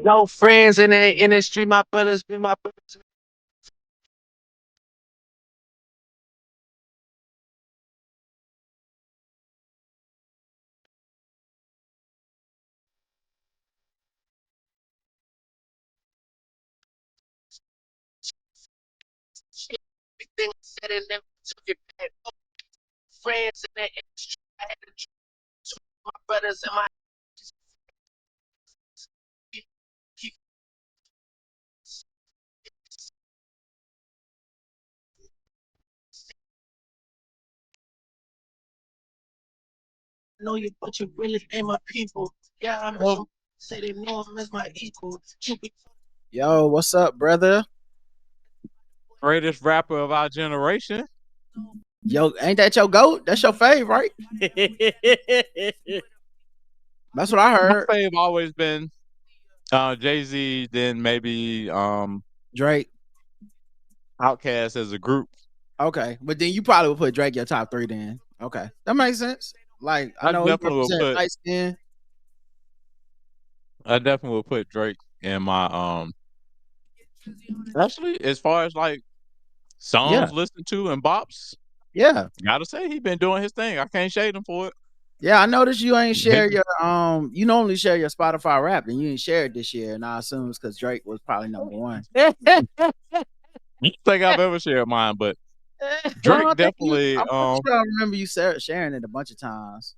No friends in the industry, my brothers be my brothers. Shit, everything I said and never took it back. No friends in the industry, I had to choose my brothers and my keep, keep know you, but you really ain't my people. Yeah, I miss them. Say they know him as my equal. Yo, what's up, brother? Greatest rapper of our generation. Yo, ain't that your goat? That's your fave, right? That's what I My heard. fave always been Jay-Z, then maybe Drake. Outkast as a group. Okay, but then you probably would put Drake your top three. Then okay, that makes sense. Like I I know he definitely will represent put light skin. I definitely will put Drake in my actually as far as like Yeah, songs listened to and bops, yeah, gotta say he been doing his thing. I can't shade him for it. yeah. I noticed you ain't share His your You normally share your Spotify rap, and you ain't shared this year. And I assume it's because Drake was probably number one. I don't think I've ever shared mine, but No, Drake I think you. definitely I'm pretty sure I remember you sharing it a bunch of times.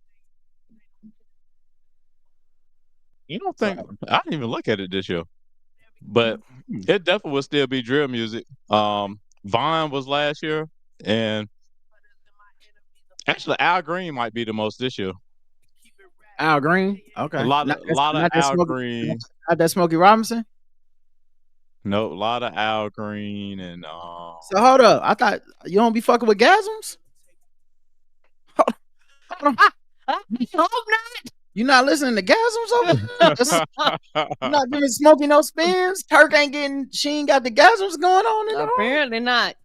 you don't So think I didn't even look at it this year. But it definitely would still be drill music. Vine was last year, and actually Al Green might be the most this year. Al Green, A okay, lot of a lot of Al Green. Not that Smokey Robinson. No, a lot of Al Green and So hold up, I thought you don't be fucking with gasms. Hold on. I hope not. You not listening to gasms over there? You not giving Smokey no spins. Turk ain't getting. She ain't got the gasms going on in the room. Apparently not.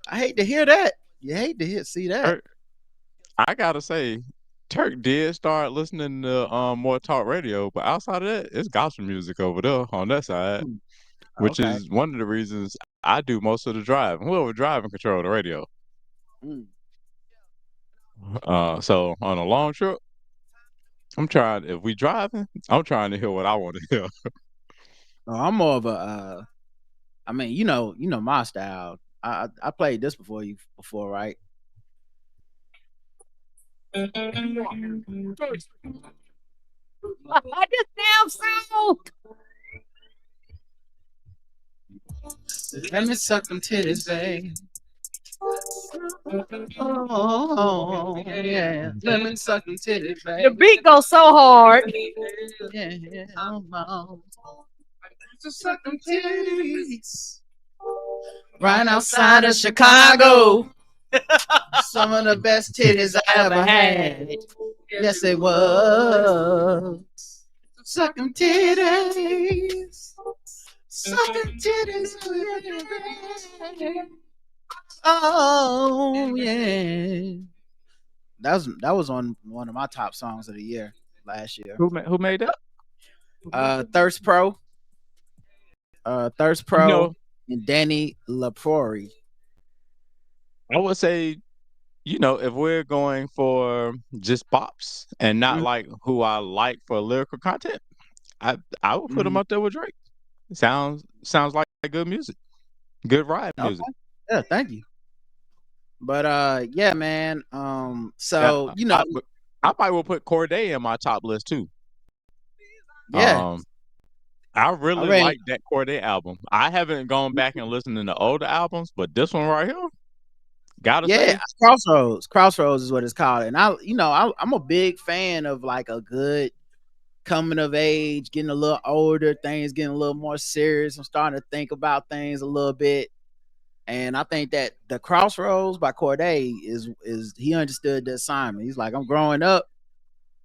I hate to hear that. You hate to see that. Turk, I gotta say, Turk did start listening to more talk radio, but outside of that, it's gospel music over there on that side, Hmm, which okay. is one of the reasons I do most of the driving. Whoever driving control the radio. Mm. So on a long trip, I'm trying. If we driving, I'm trying to hear what I want to hear. No, I'm more of a. I mean, you know my style. I played this before, right? This damn sound. Let me suck them titties, babe. Oh, yeah. Let me suck them titties, babe. The beat goes so hard. Yeah, to suck them titties. Right outside of Chicago. Some of the best titties I ever had. Yes, it was. Suck them titties. Suck them titties. Oh, yeah. That was on one of my top songs of the year last year. Who made that? Thirst Pro. Thirst You Pro know, and Danny LaProry. I would say, if we're going for just pops and not Mm, like who I like for lyrical content, I would put him mhm. up there with Drake. Sounds like good music, good ride music. Okay. Yeah, thank you. But yeah, man. Yeah, So I probably will put Corday in my top list too. yeah, Um, I I really mean, like that Corday album. I haven't gone back and listened to the older albums, but this one right here, gotta yeah, say, Crossroads. Crossroads is what it's called. And I'm a big fan of like a good coming of age, getting a little older, things getting a little more serious. I'm starting to think about things a little bit. And I think that the Crossroads by Corday is he understood the assignment. He's like, I'm growing up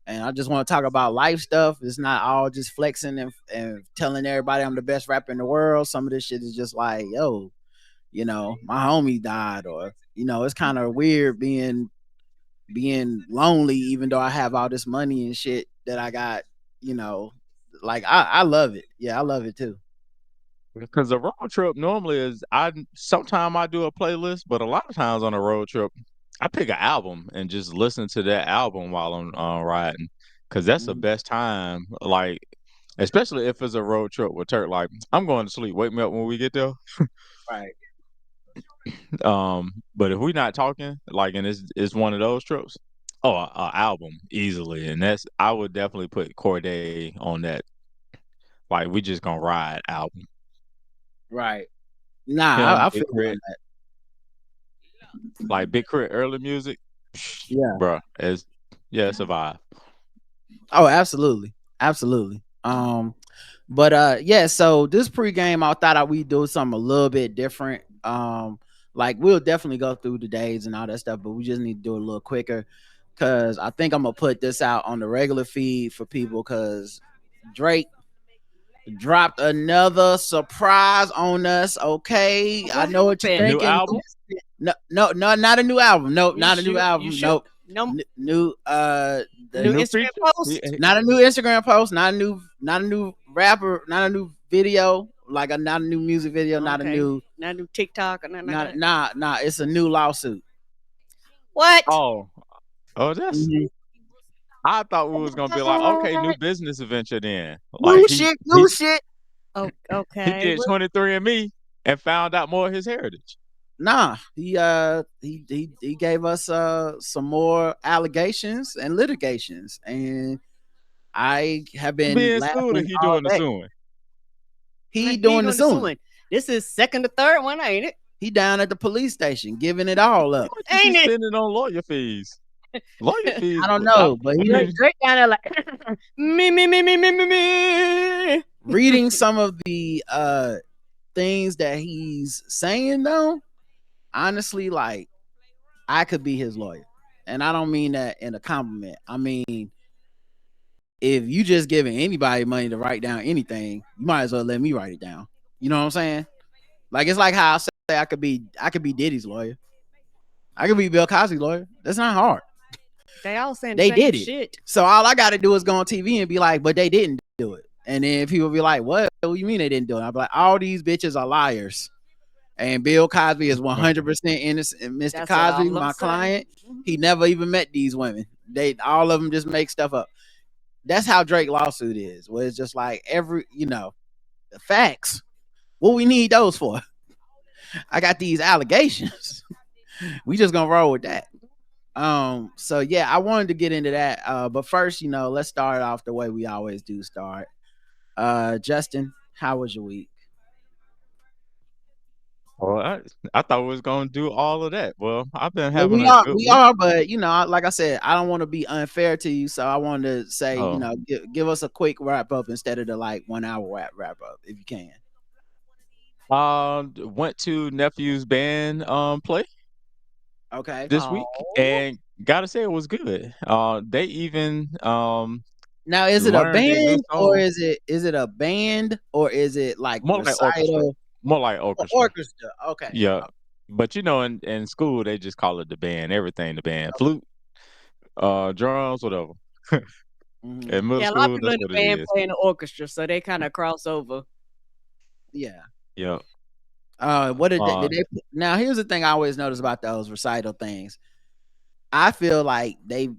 and I just want to talk about life stuff. It's not all just flexing and telling everybody I'm the best rapper in the world. Some of this shit is just like, yo, my homie died, or it's kind of weird being lonely, even though I have all this money and shit that I got, you know, like I love it. Yeah, I love it too. Because a road trip normally is sometimes I do a playlist, but a lot of times on a road trip, I pick an album and just listen to that album while I'm riding. Because that's the Mhm. best time. Like, especially if it's a road trip with Turk. Like, I'm going to sleep. Wake me up when we get there. Right. But if we're not talking, like, and it's one of those trips, oh, a album easily, and that's I would definitely put Corday on that. Like, we just gonna ride album. Right. Nah, Him, I Big feel you on Crit, that. like Big Crit early music, Yeah. bruh, it's yeah, it's a vibe. Oh, absolutely. Absolutely. But yeah, so this pregame I thought we'd do something a little bit different. Like we'll definitely go through the days and all that stuff, but we just need to do it a little quicker. Cause I think I'm gonna put this out on the regular feed for people because Drake dropped another surprise on us. Okay. I What know what you're happened? New thinking. album? No, no, no, not a new album. Nope, You not a new shoot. You album. shoot. Nope. No New new the New Instagram feature? post. not a new Instagram post, not a new rapper, not a new video, like not a new music video, not a Okay. new Not new TikTok or nothing like not that. nah, it's a new lawsuit. What? Oh, oh, that's. Mhm. I thought we was gonna be like, okay, new business adventure. Then, like New shit, new he shit. Oh, he okay. did 23andMe and found out more of his heritage. Nah, he gave us some more allegations and litigations, and I have been Being sued, or laughing he all doing the day. suing. He He doing the doing the suing. suing. This is second or third one, ain't it? He down at the police station giving it all How up. much is he Ain't it? spending on lawyer fees? Lawyer fees. I don't know, but I he Drake, mean, Drake down there like me. reading some of the things that he's saying though, honestly, like I could be his lawyer. And I don't mean that in a compliment. I mean, if you just giving anybody money to write down anything, you might as well let me write it down. You know what I'm saying? Like it's like how I say I could be Diddy's lawyer. I could be Bill Cosby's lawyer. That's not hard. They all saying the They same did it. shit. So all I gotta do is go on TV and be like, but they didn't do it. And then people be like, what do you mean they didn't do it? I'm like, all these bitches are liars. And Bill Cosby is 100% innocent. And Mr. That's Cosby, all I'm my saying. client, he never even met these women. They all of them just make stuff up. That's how Drake lawsuit is. Where it's just like the facts. What we need those for? I got these allegations. We just gonna roll with that. So yeah, I wanted to get into that. But first, let's start off the way we always do start. Justin, how was your week? well, I thought we was gonna do all of that. Well, I've been Well, having we a are, good we week. are, but like I said, I don't want to be unfair to you, so I wanted to say, Oh, give us a quick wrap up instead of the like 1 hour wrap up, if you can. went to nephew's band play Okay. this week, Oh, and gotta say it was good. They even Now, is it a learned a new band or song. is it a band or is it like More like orchestra. recital More like or orchestra. orchestra? Okay. Yeah. But in school they just call it the band, everything the band. Flute, drums, whatever. Hmm. In middle yeah. A lot of school, people that's in the what it band is. play in the orchestra, so they kind of cross over. Yeah. Yeah. What did Uh they? Now, here's the thing I always notice about those recital things. I feel like they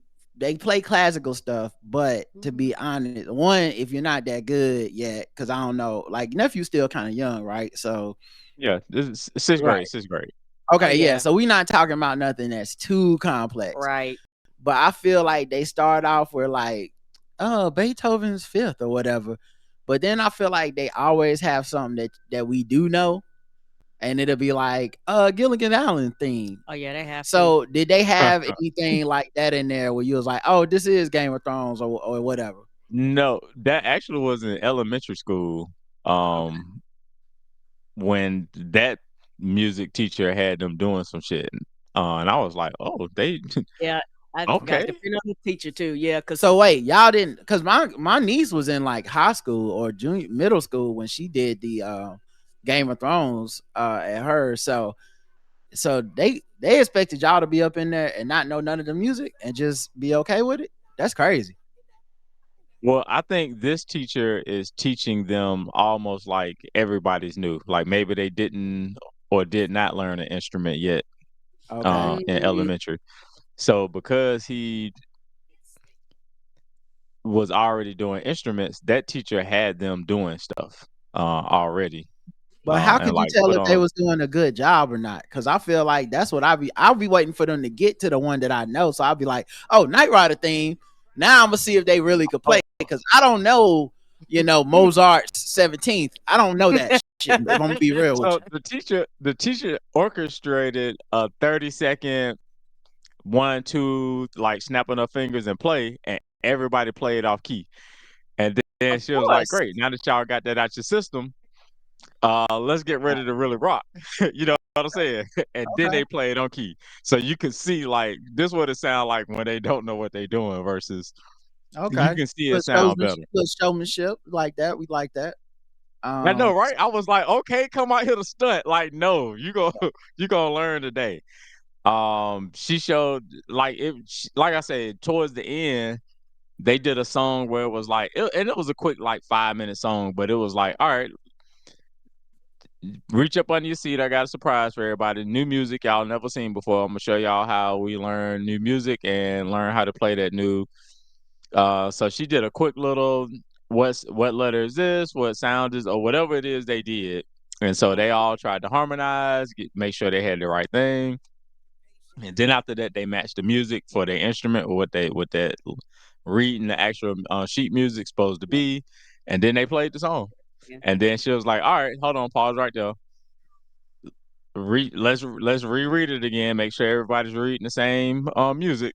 play classical stuff, but to be honest, one, if you're not that good yet, because I don't know, like nephew's still kind of young, right? So yeah, this is sixth right. grade, sixth grade. Oh Okay, yeah. yeah, So we're not talking about nothing that's too complex. right. But I feel like they start off with like, oh, Beethoven's fifth or whatever. But then I feel like they always have something that we do know, and it'll be like Gilligan Allen theme. Oh yeah, they have to. So did they have anything like that in there where you was like, oh, this is Game of Thrones or whatever? No, that actually was in elementary school. Okay. Um when that music teacher had them doing some shit. And I was like, "Oh, they Yeah, I forgot. okay." Depending on the teacher too. Yeah, cause So wait, y'all didn't because my niece was in like high school or junior middle school when she did the Game of Thrones at her. So they expected y'all to be up in there and not know none of the music and just be okay with it. That's crazy. Well, I think this teacher is teaching them almost like everybody's new. Like maybe they didn't or did not learn an instrument yet Okay. in Mhm. elementary. So because he was already doing instruments, that teacher had them doing stuff already. But how And could you like tell put if they on was doing a good job or not? Because I feel like that's what I'll be waiting for them to get to the one that I know. So I'll be like, oh, Knight Rider theme. Now I'm gonna see if they really could play oh, because I don't know, Mozart's 17th. I don't know that shit. If I'm gonna be real with so you. the teacher orchestrated a 30-second 1, 2, like snapping her fingers and play, and everybody played off key. And then Of she was like, course. "Great, now that y'all got that out your system, let's get ready to really rock." You know what I'm saying? And then Okay. they played on key, so you can see like this what it sound like when they don't know what they doing versus you Okay. can see it Little sound better. showmanship like that. We like that. I know, Um, right? I was like, okay, come out here to stunt. Like, no, you go, you gonna learn today. She showed like like I said, towards the end, they did a song where it was like, and it was a quick like 5 minute song, but it was like, all right, reach up under your seat. I got a surprise for everybody. New music y'all never seen before. I'm gonna show y'all how we learn new music and learn how to play that new. So she did a quick little what letter is this? What sound is or whatever it is they did. And so they all tried to harmonize, make sure they had the right thing. And then after that, they matched the music for their instrument or what that reading the actual sheet music supposed to be. And then they played the song. Yeah. And then she was like, "All right, hold on, pause right there. Let's reread it again. Make sure everybody's reading the same music,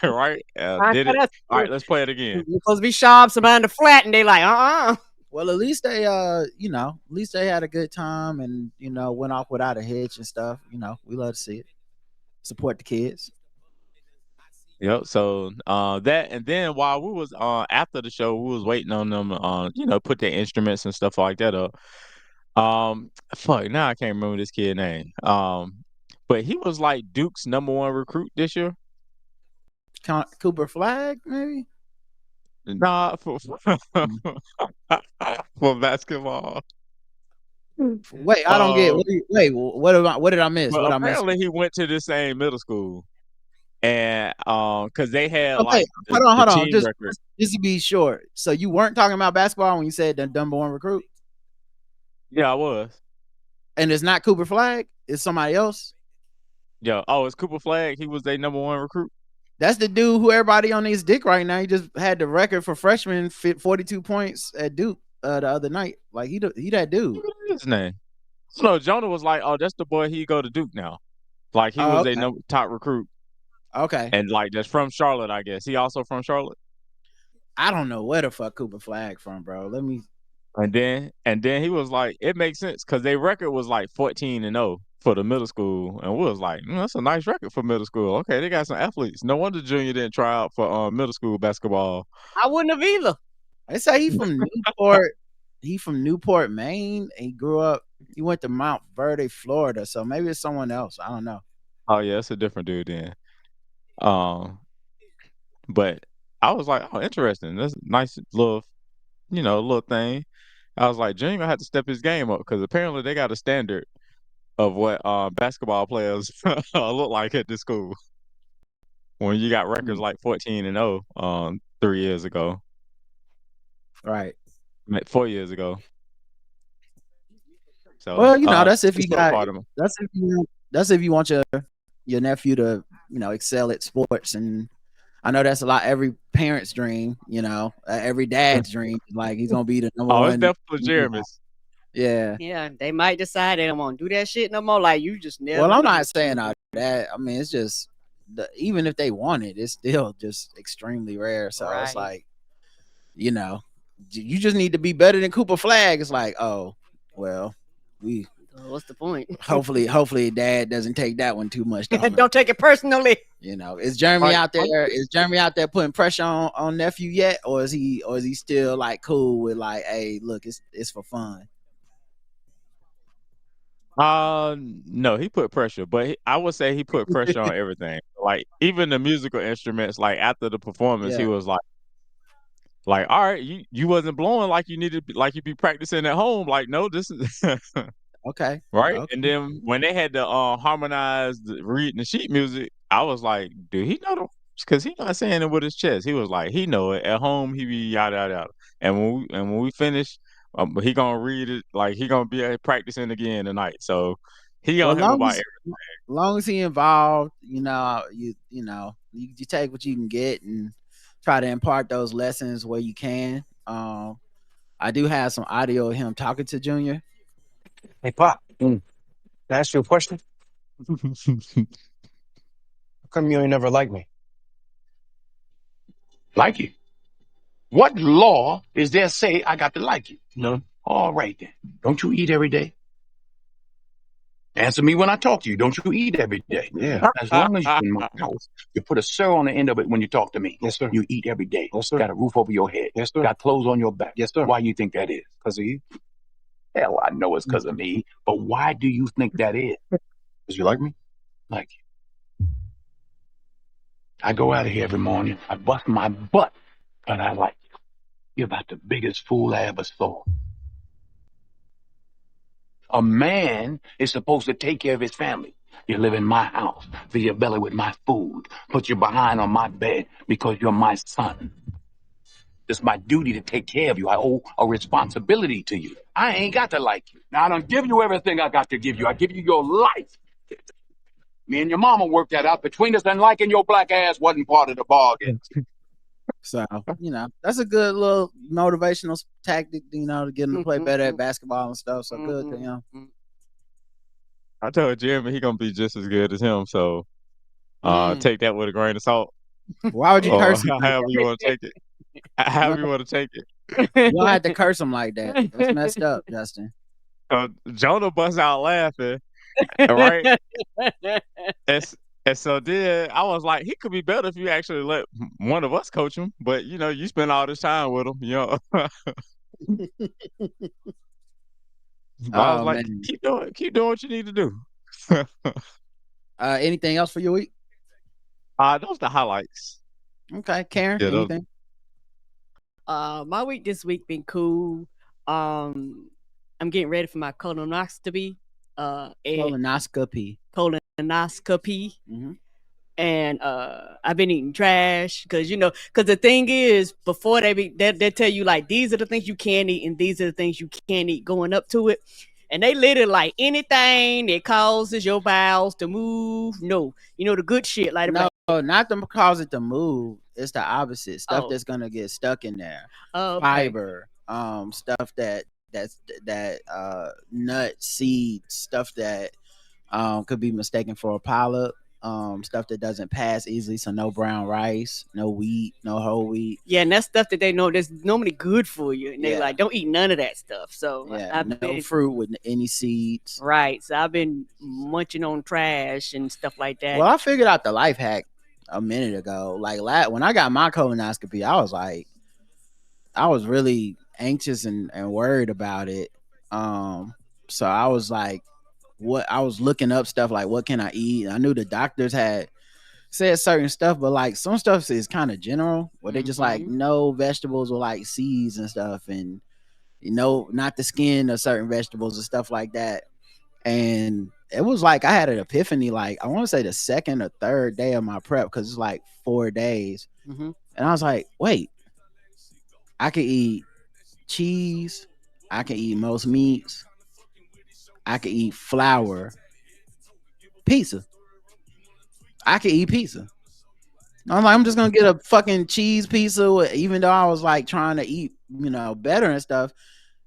right? I Did know it? that's All right, let's play it again. you're supposed to be sharp, somebody in the flat, and they like, well, at least they, at least they had a good time and went off without a hitch and stuff. We love to see it. Support the kids. Yep. So that and then while we was after the show, we was waiting on them put their instruments and stuff like that up. Fuck, now I can't remember this kid name. But he was like Duke's number 1 recruit this year. Cooper Flag, maybe. Nah, for for basketball. Wait, I don't get. Um, Wait, what did I miss? but What I miss? apparently he went to the same middle school, and because they had Okay, like the hold on. team Just, record. just just to be sure. So you weren't talking about basketball when you said the number one recruit, Yeah, I was. and it's not Cooper Flag. It's somebody else. Yeah. Oh, it's Cooper Flag. He was their number 1 recruit. That's the dude who everybody on his dick right now. He just had the record for freshman, 42 points at Duke the other night. Like he that dude. What is his name? So Jonah was like, "Oh, that's the boy. He go to Duke now." Like he Oh, was a okay. top recruit, Okay. and like that's from Charlotte, I guess. He also from Charlotte. I don't know where the fuck Cooper Flag from, bro. Let me. And then he was like, it makes sense because their record was like 14-0 for the middle school, and we was like, that's a nice record for middle school. Okay, they got some athletes. No wonder Junior didn't try out for middle school basketball. I wouldn't have either. They say he from Newport. He from Newport, Maine. And he grew up. He went to Mount Verde, Florida. So maybe it's someone else. I don't know. Oh yeah, it's a different dude then. Um, but I was like, oh, interesting. That's a nice little thing. I was like, Junior had to step his game up because apparently they got a standard of what basketball players look like at this school. When you got records Hmm. like 14-0 3 years ago, Right. 4 years ago. So Well, that's if it's you for a got. part of them. That's if you want your nephew to excel at sports, and I know that's a lot every parent's dream. Every dad's dream. Like he's gonna be the number Oh, it's one. definitely Jeremy's. Yeah. Yeah, they might decide they don't want to do that shit no more. Like you just Well, never I'm know not with saying children. all that. I mean, it's just even if they want it, it's still just extremely rare. So it's Right. like, you know, you just need to be better than Cooper Flag. It's like, oh, well, we So what's the point? hopefully dad doesn't take that one too much to heart. Don't take it personally. Is Jeremy Like, out there? Is Jeremy out there putting pressure on nephew yet, or is he still like cool with like, hey, look, it's for fun. no, he put pressure, but I would say he put pressure on everything. Like even the musical instruments. Like after the performance, he Yeah. was like, Like, all right, you wasn't blowing like you needed, like you be practicing at home. Like, no, this is Okay. right. And Okay. then when they had to harmonize the reading the sheet music, I was like, do he know the? Because he not saying it with his chest. He was like, he know it at home. He be yada yada yada. And when we finish, he gonna read it like he gonna be practicing again tonight. So he Well, gonna have about every. long as he involved, you take what you can get and try to impart those lessons where you can. I do have some audio of him talking to Junior. Hey, Pop, can I ask you a question? How come you ain't never liked me? Like you? What law is there say I got to like you? No. All right then. Don't you eat every day? Answer me when I talk to you. Don't you eat every day? Yeah. As long as you're in my house, you put a sir on the end of it when you talk to me. Yes, sir. You eat every day. Yes, sir. Got a roof over your head. Yes, sir. Got clothes on your back. Yes, sir. Why you think that is? Because of you. Hell, I know it's because of me. But why do you think that is? Because you like me? Like you. I go out of here every morning. I bust my butt, but I like you. You're about the biggest fool I ever saw. A man is supposed to take care of his family. You live in my house, fill your belly with my food, put your behind on my bed because you're my son. It's my duty to take care of you. I owe a responsibility to you. I ain't got to like you. Now, I don't give you everything I got to give you. I give you your life. Me and your mama worked that out between us, and liking your black ass wasn't part of the bargain. So, that's a good little motivational tactic, to get him to play better at basketball and stuff. So good to him. I told Jeremy he gonna be just as good as him. So Mm. take that with a grain of salt, Why would you or curse him like however you want to take it. However you want to take it. that? You don't have to curse him like that. That's messed up, Justin. Jonah busts out laughing, right? And so then I was like, he could be better if you actually let one of us coach him. But you spend all this time with him. But I was Oh like, man. keep doing what you need to do. Anything else for your week? Those the highlights. Okay, Karen. Yeah, those. Anything? My week this week been cool. I'm getting ready for my colonoscopy. Colonoscopy. Colonoscopy. Mm-hmm. And I've been eating trash because the thing is, before they tell you like these are the things you can eat and these are the things you can't eat going up to it, and they literally like anything that causes your bowels to move. No, the good shit like No, not to cause it to move. It's the opposite. Stuff that's gonna get stuck in there. Okay. Fiber, stuff that nuts, seeds, stuff that could be mistaken for a polyp. Stuff that doesn't pass easily, so no brown rice, no wheat, no whole wheat. Yeah, and that's stuff that they know that's normally good for you, and they like don't eat none of that stuff. So no fruit with any seeds. Right. So I've been munching on trash and stuff like that. Well, I figured out the life hack a minute ago. Like when I got my colonoscopy, I was really anxious and worried about it. So I was like, I was looking up stuff like what can I eat? I knew the doctors had said certain stuff, but like some stuff is kind of general where they just like no vegetables or like seeds and stuff, and not the skin of certain vegetables and stuff like that. And it was like I had an epiphany, like I want to say the second or third day of my prep, because it's like 4 days. Mm-hmm. And I was like, wait, I could eat cheese, I can eat most meats, I can eat flour, pizza. I can eat pizza. I'm like, I'm just gonna get a fucking cheese pizza, even though I was like trying to eat, better and stuff.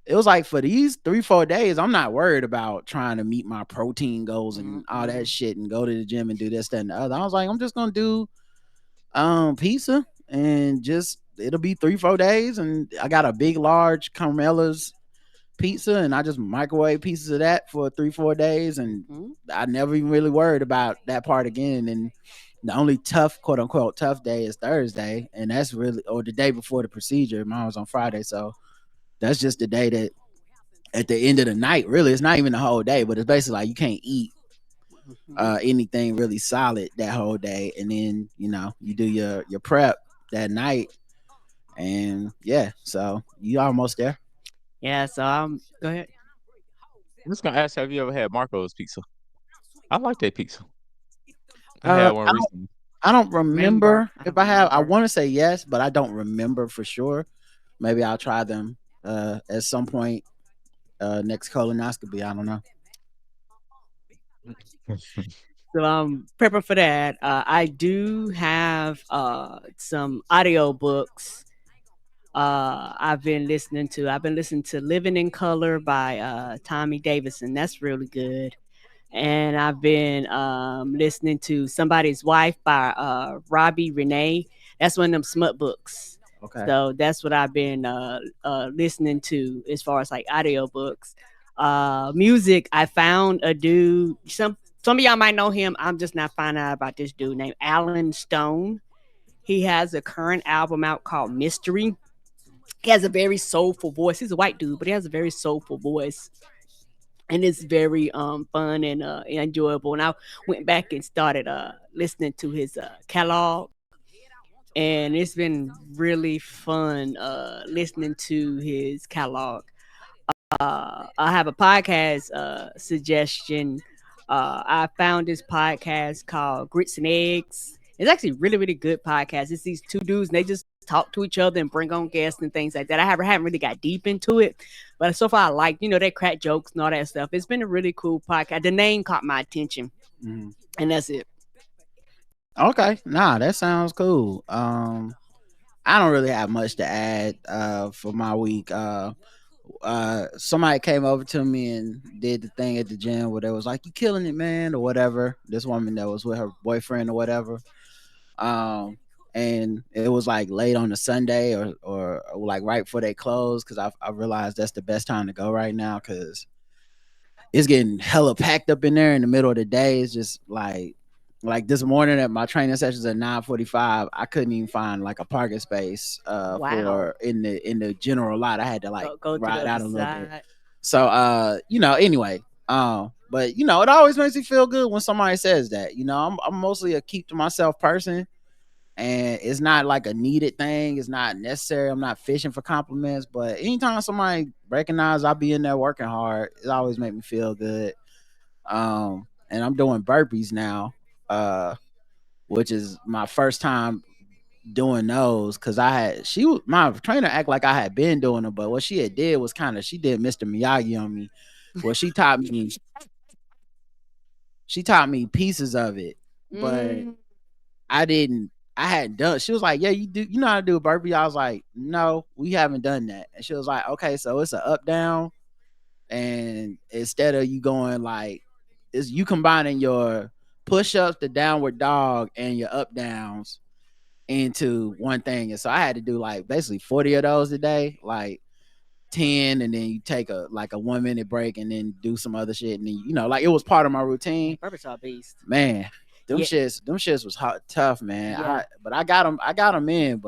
It was like for these 3-4 days, I'm not worried about trying to meet my protein goals and all that shit and go to the gym and do this, that, and the other. I was like, I'm just gonna do pizza and just it'll be 3-4 days, and I got a big large Carmela's pizza and I just microwave pieces of that for 3-4 days, and I never even really worried about that part again. And the only tough, quote unquote, tough day is Thursday, and that's really, or the day before the procedure. Mine was on Friday, so that's just the day that at the end of the night, really, it's not even the whole day, but it's basically like you can't eat anything really solid that whole day, and then you do your prep that night, And yeah, so you almost there. Yeah, so go ahead. I'm just gonna ask, have you ever had Marco's pizza? I like that pizza. I had Uh, one I don't, recently. I don't Remember? remember I if don't I have. I remember. want to say yes, but I don't remember for sure. Maybe I'll try them at some point next colonoscopy. I don't know. So I'm prepping for that. I do have some audiobooks I've been listening to Living in Color by Tommy Davidson. That's really good. And I've been listening to Somebody's Wife by Robbie Renee. That's one of them smut books. Okay. So that's what I've been listening to as far as like audiobooks. Music, I found a dude. Some of y'all might know him. I'm just not finding out about this dude named Alan Stone. He has a current album out called Mystery. He has a very soulful voice. He's a white dude, but he has a very soulful voice. And it's very fun and enjoyable. And I went back and started listening to his catalog, and it's been really fun listening to his catalog. I have a podcast suggestion. I found this podcast called Grits and Eggs. It's actually really, really good podcast. It's these two dudes and they just talk to each other and bring on guests and things like that. I haven't really got deep into it, but so far I like, they crack jokes and all that stuff. It's been a really cool podcast. The name caught my attention, Mhm. and that's it. Okay. Nah, that sounds cool. I don't really have much to add for my week. Somebody came over to me and did the thing at the gym where they was like, "You killing it, man," or whatever. This woman that was with her boyfriend or whatever. And it was like late on a Sunday or like right before they closed because I realized that's the best time to go right now because it's getting hella packed up in there in the middle of the day. It's just like this morning at my training sessions at 9:45, I couldn't even find like a parking space Wow. for in the general lot. I had to like Go to the ride other out a little bit. side. So anyway, but it always makes me feel good when somebody says that. I'm mostly a keep to myself person, and it's not like a needed thing. It's not necessary. I'm not fishing for compliments, but anytime somebody recognize I be in there working hard, it always make me feel good. And I'm doing burpees now, uh, which is my first time doing those because my trainer act like I had been doing them, but what she had did was she did Mr. Miyagi on me. Well, she taught me pieces of it, but Mm. I didn't. I hadn't done. She was like, "Yeah, you know how to do a burpee." I was like, "No, we haven't done that." And she was like, "Okay, so it's a up down, and instead of you going like, is you combining your push ups, the downward dog, and your up downs into one thing." And so I had to do like basically 40 of those a day, like 10, and then you take a 1 minute break and then do some other shit. And then, like it was part of my routine. Purpose are beast. Man, them Yeah. shits was hot, tough, man. Yeah. But I got them in,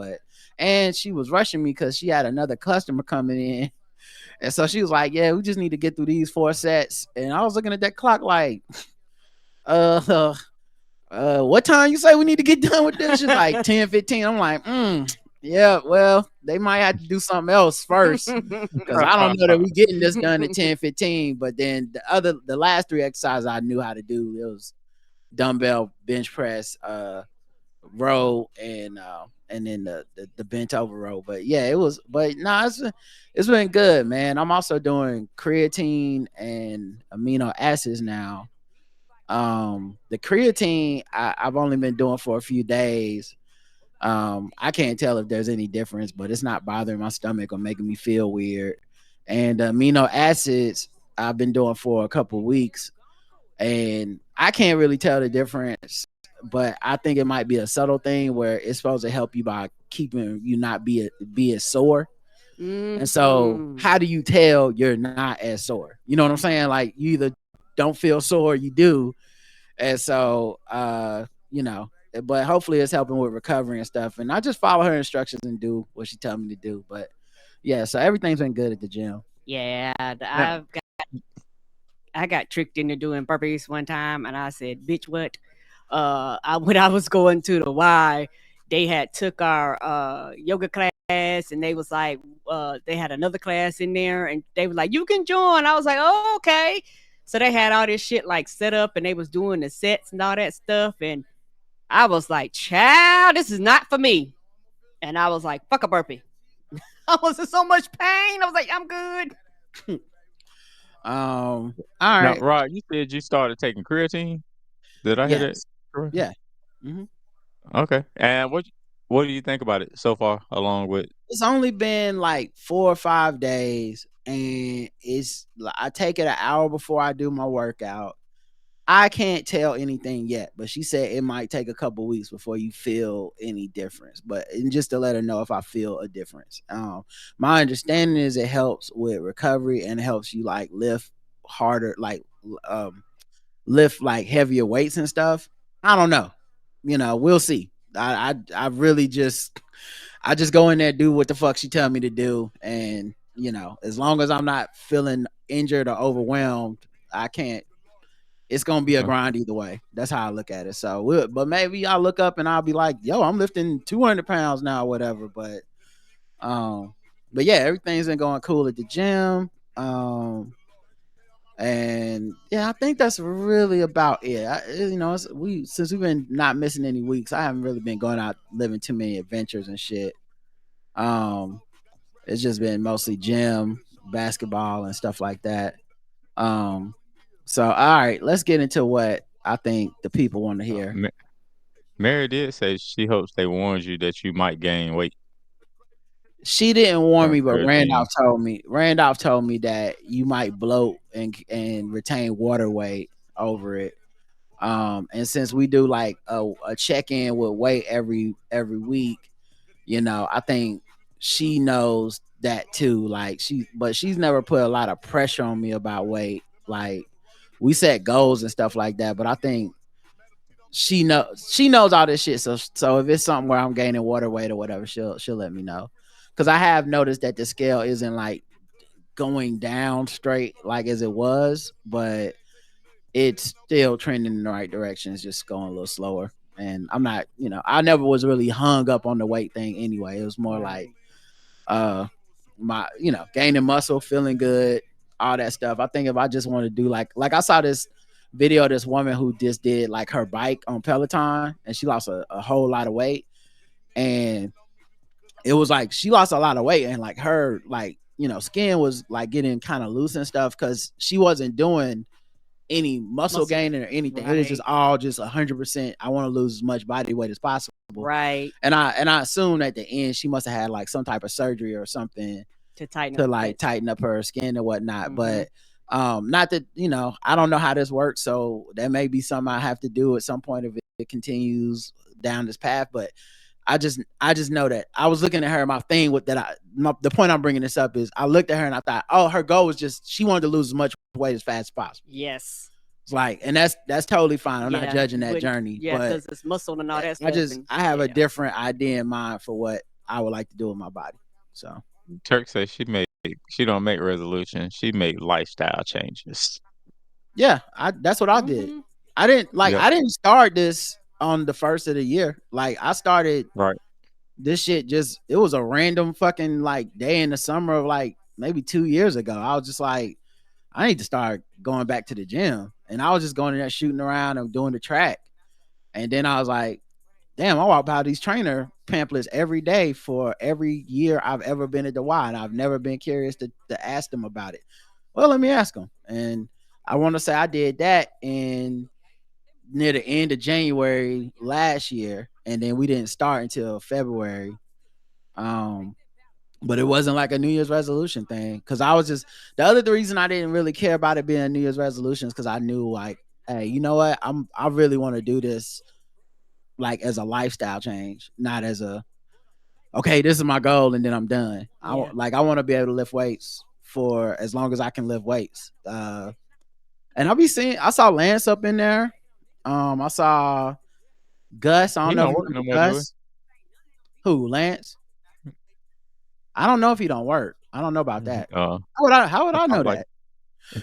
and she was rushing me because she had another customer coming in. And so she was like, "Yeah, we just need to get through these 4 sets." And I was looking at that clock like, uh, what time you say we need to get done with this? She's like 10:15. I'm like, yeah, well, they might have to do something else first because I don't know that we getting this done at 10:15. But then the last 3 exercises I knew how to do. It was dumbbell bench press, row, and then the bent over row. But yeah, it was. But no, it's been good, man. I'm also doing creatine and amino acids now. The creatine I've only been doing for a few days. I can't tell if there's any difference, but it's not bothering my stomach or making me feel weird. And amino acids I've been doing for a couple weeks, and I can't really tell the difference. But I think it might be a subtle thing where it's supposed to help you by keeping you not be as sore. And so, how do you tell you're not as sore? You know what I'm saying? Like you either don't feel sore, or you do. And so, but hopefully it's helping with recovery and stuff. And I just follow her instructions and do what she tells me to do. But yeah, so everything's been good at the gym. Yeah, Now, I got tricked into doing burpees one time, and I said, "Bitch, what?" When I was going to the Y, they had took our yoga class, and they was like, they had another class in there, and they was like, you can join. I was like, oh, okay. So they had all this shit like set up, and they was doing the sets and all that stuff, and I was like, child, this is not for me. And I was like, fuck a burpee. I was in so much pain. I was like, I'm good. All Now, right. Rod, you said you started taking creatine. Did I hear that Yes. correctly? Yeah. Hmm. Okay. And what do you think about it so far? Along with It's only been like 4 or 5 days, and I take it an hour before I do my workout. I can't tell anything yet, but she said it might take a couple weeks before you feel any difference. But and just to let her know if I feel a difference. My understanding is it helps with recovery and it helps you like lift harder, like um, lift like heavier weights and stuff. I don't know. We'll see. I really I just go in there, do what the fuck she tell me to do, and as long as I'm not feeling injured or overwhelmed, I can't. It's gonna be a uh, grind either way. That's how I look at it. So, but maybe I'll look up and I'll be like, "Yo, I'm lifting 200 pounds now, or whatever." Um, but yeah, everything's been going cool at the gym. And yeah, I think that's really about it. Since we've been not missing any weeks, I haven't really been going out living too many adventures and shit. Um, it's just been mostly gym, basketball, and stuff like that. Um, so all right, let's get into what I think the people want to hear. Mary did say she hopes they warned you that you might gain weight She didn't warn from me, but creatine. Randolph told me that you might bloat and retain water weight over it. And since we do like a check in with weight every week, I think she knows that too. Like but she's never put a lot of pressure on me about weight. Like we set goals and stuff like that, but I think she knows all this shit. So if it's something where I'm gaining water weight or whatever, she'll let me know. Because I have noticed that the scale isn't like going down straight like as it was, but it's still trending in the right direction. It's just going a little slower. And I'm not, I never was really hung up on the weight thing anyway. It was more like my, gaining muscle, feeling good, all that stuff. I think if I just want to do like I saw this video of this woman who just did like her bike on Peloton and she lost a whole lot of weight. And it was like she lost a lot of weight and like her like, skin was like getting kind of loose and stuff because she wasn't doing any muscle gaining or anything. It was just all just 100%. I want to lose as much body weight as possible. Right. And I assume at the end she must have had like some type of surgery or something To tighten to up. like tighten up her skin and whatnot. But not that I don't know how this works, so that may be something I have to do at some point if it continues down this path. But I just know that I was looking at her. My thing with that, the point I'm bringing this up is I looked at her and I thought, oh, her goal was just she wanted to lose as much weight as fast as possible. Yes. It's like, and that's totally fine. I'm not judging that journey. Yeah, but because it's muscle and all that stuff. I have a different idea in mind for what I would like to do with my body. So Turk says she don't make resolutions. She make lifestyle changes. yeah, that's what I did. I didn't start this on the first of the year. Like I started Right. this shit it was a random fucking like day in the summer of like maybe 2 years ago. I was just like, I need to start going back to the gym. And I was just going in there shooting around and doing the track. And then I was like, damn, I walk by these trainer pamphlets every day for every year I've ever been at the Y. And I've never been curious to ask them about it. Well, let me ask them. And I want to say I did that in near the end of January last year. And then we didn't start until February. But it wasn't like a New Year's resolution thing. Because I was just the reason I didn't really care about it being a New Year's resolution is because I knew like, hey, you know what? I really want to do this like as a lifestyle change, not as a okay, this is my goal and then I'm done. I want to be able to lift weights for as long as I can lift weights. And I saw Lance up in there. I saw Gus. I don't He know don't if work you no remember more, do Gus. Who, Lance? I don't know if he don't work. I don't know about he? that. How would I know Like,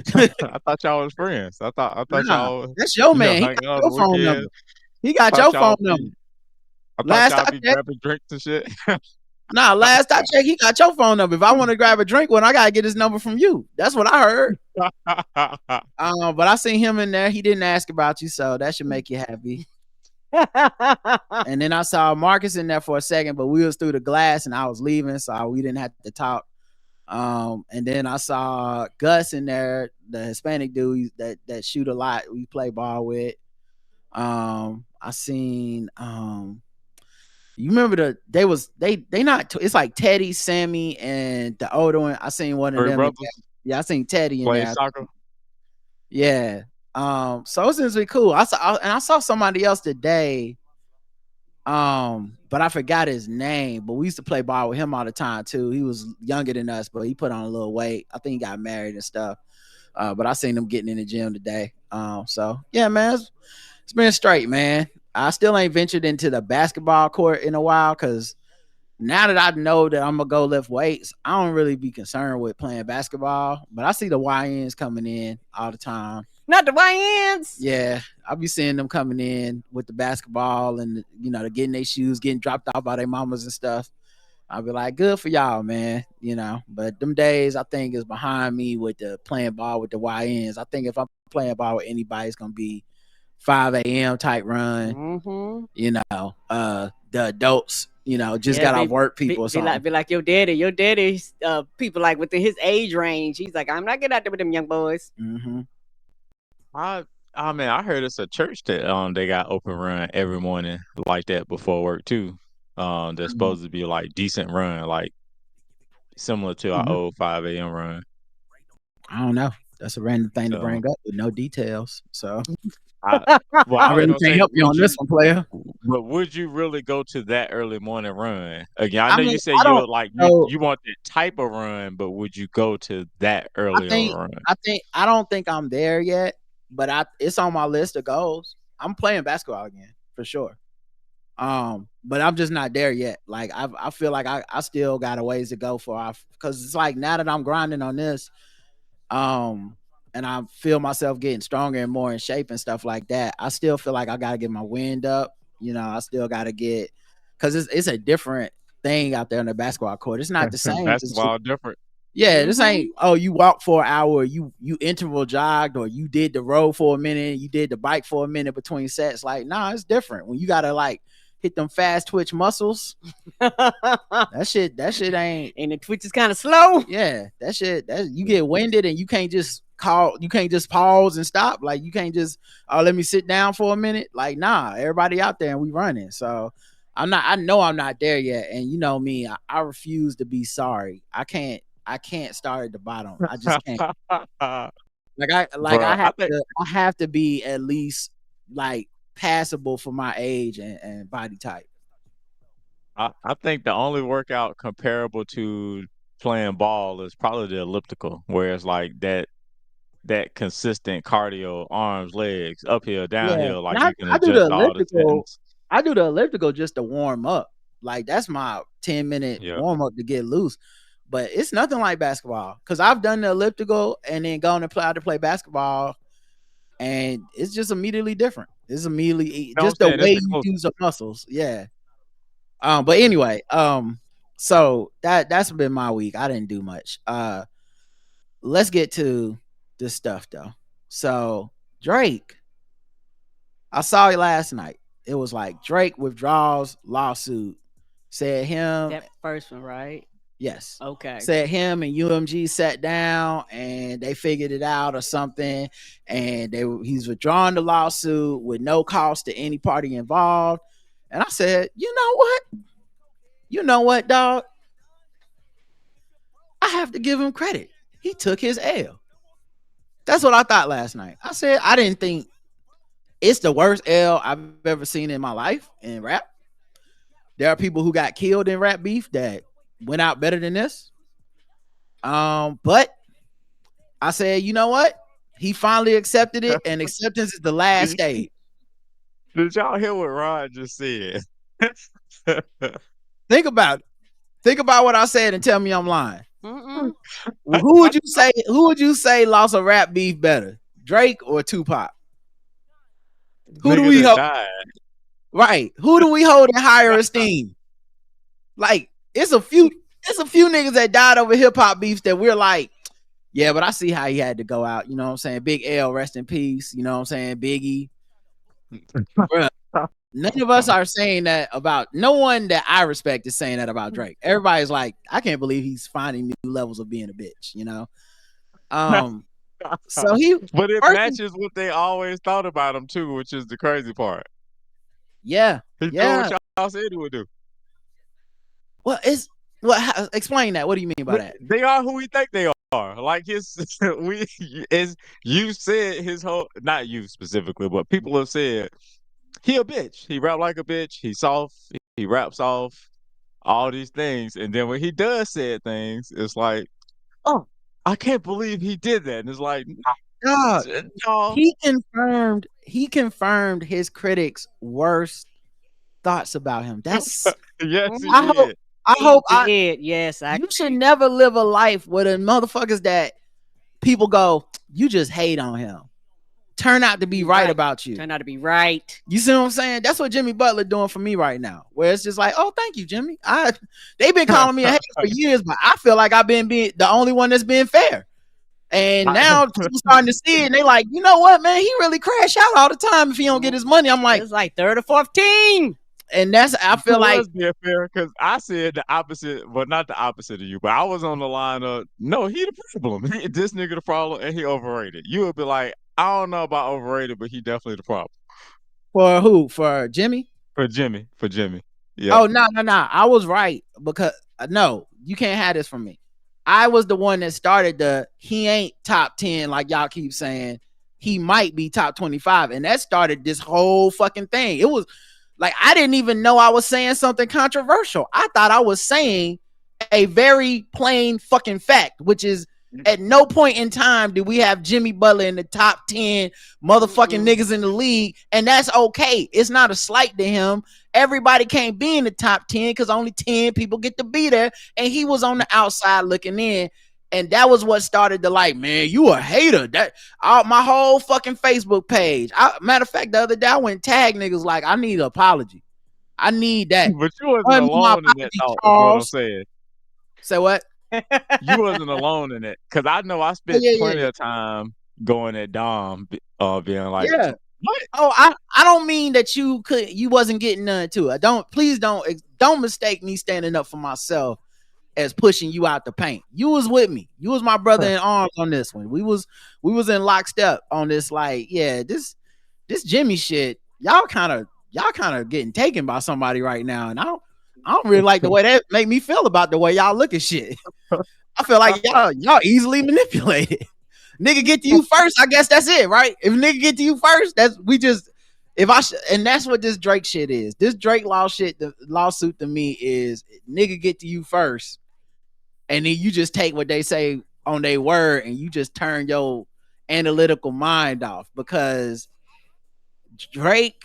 that? I thought y'all was friends. I thought Nah, y'all that's your man. He hanging got out your the phone weekend. number. He got Thought your y'all phone number. I thought Last y'all I be checked, grabbing drinks and shit. last I checked, he got your phone number. If I want to grab a drink, I gotta get his number from you. That's what I heard. But I seen him in there. He didn't ask about you, so that should make you happy. And then I saw Marcus in there for a second, but we was through the glass and I was leaving, so we didn't have to talk. And then I saw Gus in there, the Hispanic dude that shoot a lot. We play ball with. I seen you remember they not it's like Teddy, Sammy, and the older one. I seen one of Three them. brothers Yeah, I seen Teddy in play there. soccer. Yeah. So it seems to be cool. I saw somebody else today. But I forgot his name. But we used to play ball with him all the time too. He was younger than us, but he put on a little weight. I think he got married and stuff. But I seen him getting in the gym today. So yeah, man, it's been straight, man. I still ain't ventured into the basketball court in a while because now that I know that I'm gonna go lift weights, I don't really be concerned with playing basketball. But I see the YNs coming in all the time. Not the YNs. Yeah, I'll be seeing them coming in with the basketball and they're getting their shoes getting dropped off by their mamas and stuff. I'll be like, good for y'all, man. But them days I think is behind me with the playing ball with the YNs. I think if I'm playing ball with anybody, it's gonna be 5 a.m. type run. The adults, just got off work people or something. Be like your daddy. Your daddy's people like within his age range. He's like, I'm not getting out there with them young boys. Mm-hmm. I heard it's a church that they got open run every morning like that before work too. That's supposed to be like decent run, like similar to our old 5 a.m. run. I don't know. That's a random thing to bring up with no details. So I really can't help you on this one, player. But would you really go to that early morning run? Again, I know you said you would like you want that type of run, but would you go to that early run? I don't think I'm there yet, but it's on my list of goals. I'm playing basketball again for sure. But I'm just not there yet. Like I feel like I still got a ways to go because it's like now that I'm grinding on this, and I feel myself getting stronger and more in shape and stuff like that, I still feel like I gotta get my wind up. I still gotta get because it's a different thing out there on the basketball court. It's not the same. Basketball different. Yeah, this ain't you walk for an hour, you interval jogged, or you did the road for a minute, you did the bike for a minute between sets. Like, nah, it's different when you gotta like hit them fast twitch muscles. that shit ain't. And the twitch is kind of slow. Yeah, that you get winded and you can't just pause and stop. Like you can't just let me sit down for a minute. Like, nah, everybody out there and we running. So I know I'm not there yet. And you know me, I refuse to be sorry. I can't start at the bottom. I just can't. I have to be at least like passable for my age and body type. I think the only workout comparable to playing ball is probably the elliptical, where it's like that consistent cardio, arms, legs, uphill, downhill, like you can adjust all the settings. I do the elliptical just to warm up. Like that's my 10-minute warm up to get loose. But it's nothing like basketball because I've done the elliptical and then gone and play basketball, and it's just immediately different. It's immediately just the way you use the muscles. Yeah. But anyway, so that's been my week. I didn't do much. Let's get to this stuff though. So Drake, I saw it last night. It was like Drake withdraws lawsuit. Said him that first one, right? Yes. Okay. Said him and UMG sat down and they figured it out or something, and he's withdrawing the lawsuit with no cost to any party involved. And I said, you know what, dog? I have to give him credit. He took his L. That's what I thought last night. I said I didn't think it's the worst L I've ever seen in my life in rap. There are people who got killed in rap beef that went out better than this. But I said, you know what? He finally accepted it, and acceptance is the last stage. Did y'all hear what Rod just said? Think about it. Think about what I said and tell me I'm lying. Well, who would you say lost a rap beef better, Drake or Tupac? Who do we hope? Right. Who do we hold in higher esteem? Like, it's a few niggas that died over hip hop beefs that we're like, yeah, but I see how he had to go out. You know what I'm saying? Big L, rest in peace. You know what I'm saying? Biggie. Bruh, none of us are saying that about, no one that I respect is saying that about Drake. Everybody's like, I can't believe he's finding new levels of being a bitch, you know? So he But it first, matches what they always thought about him too, which is the crazy part. yeah, He's doing yeah. what y'all said he would do. Well, it's explain that. What do you mean by that? They are who we think they are. Like his, we is you said his whole, not you specifically, but people have said he a bitch. He rap like a bitch. He's soft. He raps off all these things, and then when he does said things, it's like, oh, I can't believe he did that. And it's like, God, no. he confirmed his critics' worst thoughts about him. That's Yes, he I hope did. I did. Yes, you should never live a life with a motherfuckers that people go, you just hate on him. Turn out to be right about you. Turn out to be right. You see what I'm saying? That's what Jimmy Butler doing for me right now. Where it's just like, oh, thank you, Jimmy. They've been calling me a hater for years, but I feel like I've been the only one that's been fair. And now people starting to see it, and they like, you know what, man? He really crash out all the time if he don't get his money. I'm like, it's like third or fourth team. And that's, I feel like, was being fair because I said the opposite, but not the opposite of you. But I was on the line of, no, he the problem. This nigga the problem, and he overrated. You would be like, I don't know about overrated, but he definitely the problem. For who? For Jimmy? For Jimmy. Yeah. Oh, no. I was right because no, you can't have this from me. I was the one that started he ain't top 10 like y'all keep saying. He might be top 25, and that started this whole fucking thing. It was like, I didn't even know I was saying something controversial. I thought I was saying a very plain fucking fact, which is at no point in time do we have Jimmy Butler in the top 10 motherfucking niggas in the league. And that's okay. It's not a slight to him. Everybody can't be in the top 10 because only 10 people get to be there. And he was on the outside looking in. And that was what started the like, man, you a hater. That my whole fucking Facebook page. Matter of fact, the other day I went tag niggas like, I need an apology. I need that. But you wasn't alone in that thought, is what I'm saying. Say what? You wasn't alone in it. Because I know I spent plenty of time going at Dom, being like, what? Oh, I don't mean that you wasn't getting none to it. Please don't mistake me standing up for myself as pushing you out the paint. You was with me. You was my brother in arms on this one. We was in lockstep on this. Like, yeah, this Jimmy shit. Y'all kind of getting taken by somebody right now, and I don't really like the way that make me feel about the way y'all look at shit. I feel like y'all easily manipulated. Nigga get to you first. I guess that's it, right? If nigga get to you first, and that's what this Drake shit is. This Drake the lawsuit to me is nigga get to you first. And then you just take what they say on their word and you just turn your analytical mind off, because Drake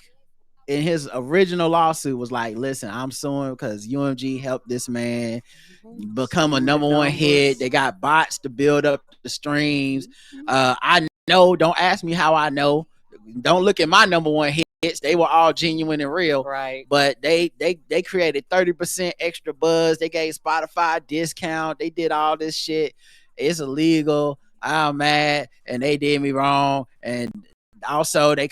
in his original lawsuit was like, listen, I'm suing because UMG helped this man become a number one hit. They got bots to build up the streams. I know, don't ask me how I know. Don't look at my number one hits. They were all genuine and real. Right. But they created 30% extra buzz. They gave Spotify discount. They did all this shit. It's illegal. I'm mad and they did me wrong. And also they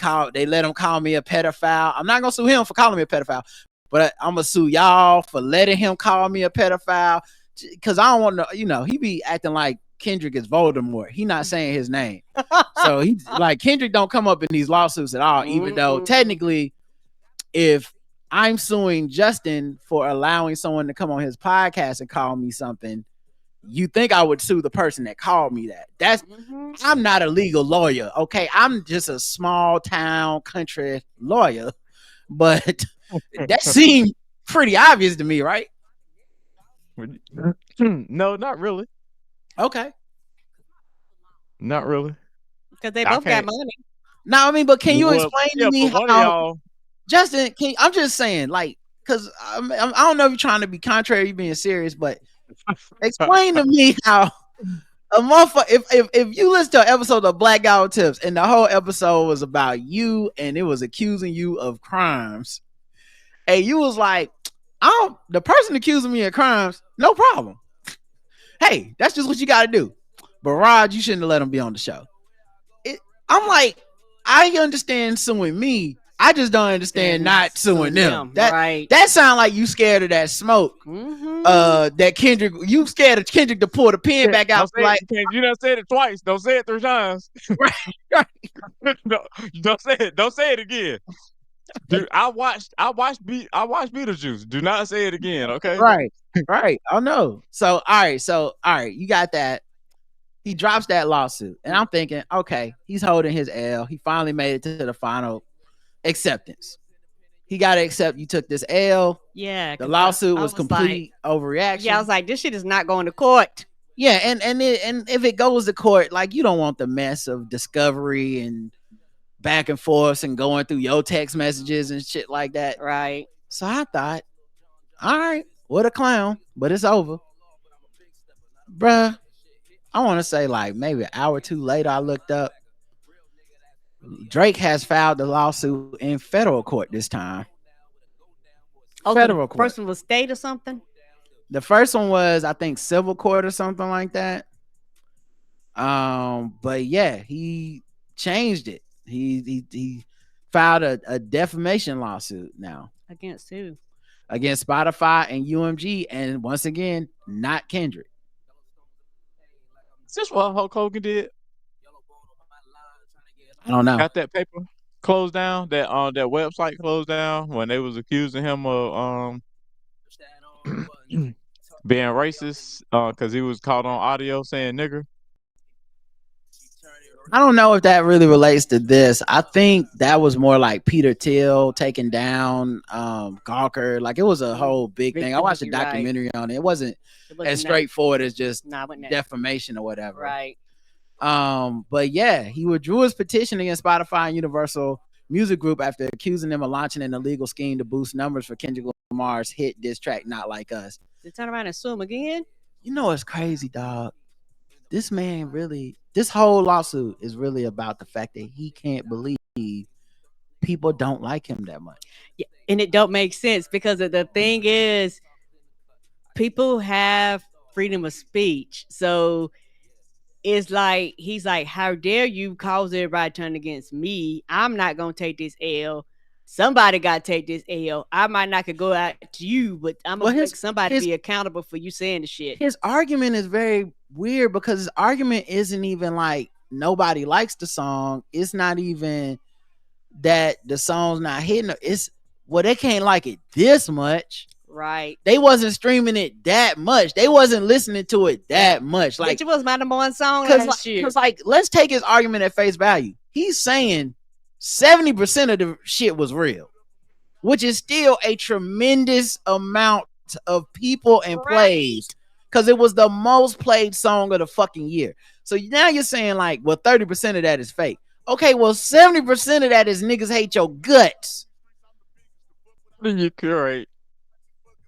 let him call me a pedophile. I'm not gonna sue him for calling me a pedophile, but I'm gonna sue y'all for letting him call me a pedophile, because I don't want to, he be acting like Kendrick is Voldemort. He not saying his name. So he's like, Kendrick don't come up in these lawsuits at all, even though technically if I'm suing Justin for allowing someone to come on his podcast and call me something, you think I would sue the person that called me that. I'm not a legal lawyer, okay? I'm just a small town country lawyer, but that seemed pretty obvious to me, right? No, not really. Okay. Not really. Because they both got money. No, I mean, but can you explain to me how, Justin, I'm just saying, like, because I don't know if you're trying to be contrary, you're being serious, but explain to me how a motherfucker, if you listen to an episode of Black Guy Tips and the whole episode was about you and it was accusing you of crimes, Hey, you was like, I'm the person accusing me of crimes, no problem. Hey, that's just what you got to do. But Rod, you shouldn't have let him be on the show. I'm like, I understand suing me. I just don't understand not suing them. That sound like you scared of that smoke. That Kendrick, you scared of Kendrick to pull the pen back out. Like you done said it twice. Don't say it 3 times. Right. No, don't say it again. Dude, I watched Beetlejuice. Do not say it again, okay? Right. Oh no. So all right, you got that. He drops that lawsuit, and I'm thinking, okay, he's holding his L. He finally made it to the final acceptance. He got to accept you took this L. Yeah, the lawsuit was complete overreaction. Yeah, I was like, this shit is not going to court. Yeah, and if it goes to court, like you don't want the mess of discovery and back and forth and going through your text messages and shit like that. Right. So I thought, all right, what a clown, but it's over. Bruh, I want to say like maybe an hour or two later, I looked up. Drake has filed the lawsuit in federal court this time. Federal court. First one was state or something? The first one was, I think, civil court or something like that. But yeah, he changed it. He filed a defamation lawsuit now. Against who? Against Spotify and UMG, and once again, not Kendrick. Is this what Hulk Hogan did? I don't know. Got that paper closed down, that website closed down when they was accusing him of being racist because he was caught on audio saying nigger. I don't know if that really relates to this. I think that was more like Peter Thiel taking down Gawker. Like it was a whole big thing. I watched a documentary on it. It wasn't as straightforward as just defamation or whatever. Right. But yeah, he withdrew his petition against Spotify and Universal Music Group after accusing them of launching an illegal scheme to boost numbers for Kendrick Lamar's hit diss track "Not Like Us." They turn around and sue him again? You know what's crazy, dog? This man really, this whole lawsuit is really about the fact that he can't believe people don't like him that much. Yeah, and it don't make sense because the thing is, people have freedom of speech. So it's like, he's like, how dare you cause everybody to turn against me? I'm not going to take this L. Somebody got to take this L. I might not could go out to you, but I'm going to make somebody be accountable for you saying the shit. His argument is very weird because his argument isn't even like nobody likes the song. It's not even that the song's not hitting. It's, well, they can't like it this much. Right. They wasn't streaming it that much. They wasn't listening to it that much. Like, it was my number one song last year. Because like, let's take his argument at face value. He's saying 70% of the shit was real, which is still a tremendous amount of people and plays, because it was the most played song of the fucking year. So now you're saying like, well, 30% of that is fake. Okay, well, 70% of that is niggas hate your guts. How do you curate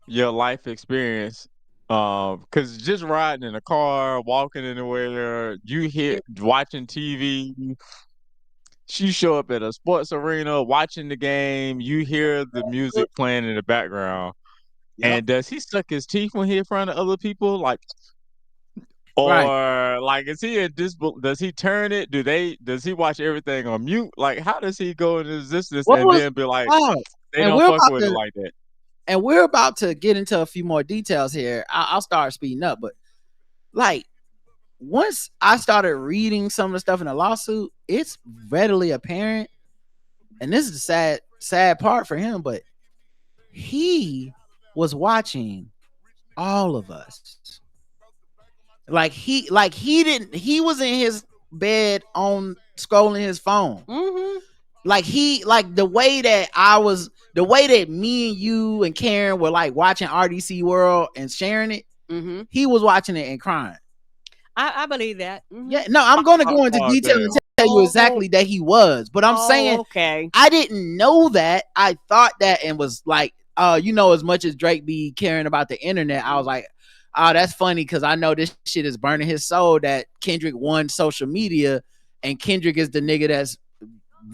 your life experience? Because just riding in a car, walking anywhere, you hear, watching TV, you show up at a sports arena, watching the game, you hear the music playing in the background. Yep. And does he suck his teeth when he in front of other people? Like, or like, is he in this? Does he turn it? Does he watch everything on mute? Like, how does he go into existence and then be like, they don't fuck with it like that? And we're about to get into a few more details here. I'll start speeding up, but like, once I started reading some of the stuff in the lawsuit, it's readily apparent, and this is the sad part for him, but he was watching all of us. He was in his bed on scrolling his phone. Mm-hmm. The way that me and you and Karen were like watching RDC World and sharing it, mm-hmm. he was watching it and crying. I believe that. Mm-hmm. Yeah, no, I'm going to go into detail and tell you exactly that he was, but I'm saying, okay, I didn't know that. I thought that and was like, as much as Drake be caring about the internet, I was like, oh, that's funny because I know this shit is burning his soul that Kendrick won social media and Kendrick is the nigga that's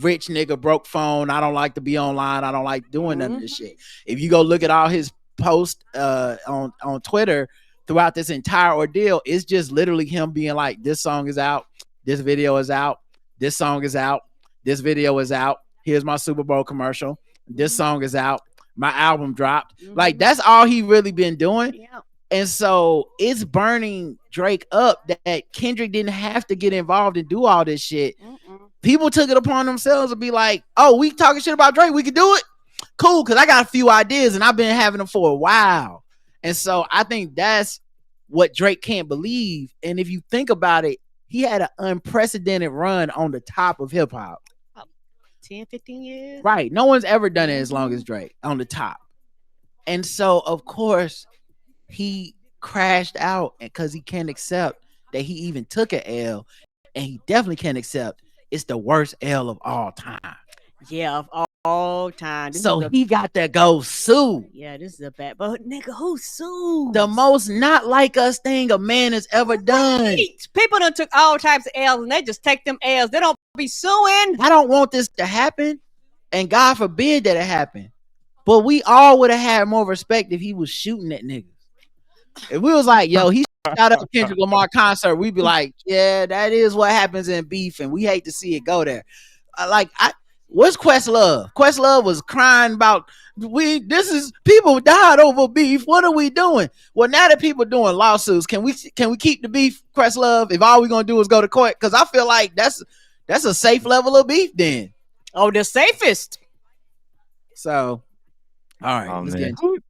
rich nigga broke phone. I don't like to be online. I don't like doing none of this shit. If you go look at all his posts on Twitter throughout this entire ordeal, it's just literally him being like, this song is out, this video is out, this song is out, this video is out, here's my Super Bowl commercial, this song is out, my album dropped. Like, that's all he really been doing. Yeah. And so it's burning Drake up that Kendrick didn't have to get involved and do all this shit. People took it upon themselves to be like, oh, we talking shit about Drake, we can do it? Cool, because I got a few ideas and I've been having them for a while. And so I think that's what Drake can't believe. And if you think about it, he had an unprecedented run on the top of hip hop. 10, 15 years. Right. No one's ever done it as long as Drake on the top. And so, of course, he crashed out because he can't accept that he even took an L. And he definitely can't accept it's the worst L of all time. Yeah, of all time. So he got to go sue. Yeah, this is a bad. But nigga, who sued? The most not like us thing a man has ever done. People done took all types of L's and they just take them L's. They don't be suing. I don't want this to happen. And God forbid that it happen. But we all would have had more respect if he was shooting at niggas. If we was like, yo, he shot up a Kendrick Lamar concert, we'd be like, yeah, that is what happens in beef, and we hate to see it go there. What's Questlove? Questlove was crying about people died over beef. What are we doing? Well, now that people doing lawsuits, can we keep the beef, Questlove? If all we're gonna do is go to court, because I feel like that's a safe level of beef then. Oh, the safest. So, all right, let's get into it.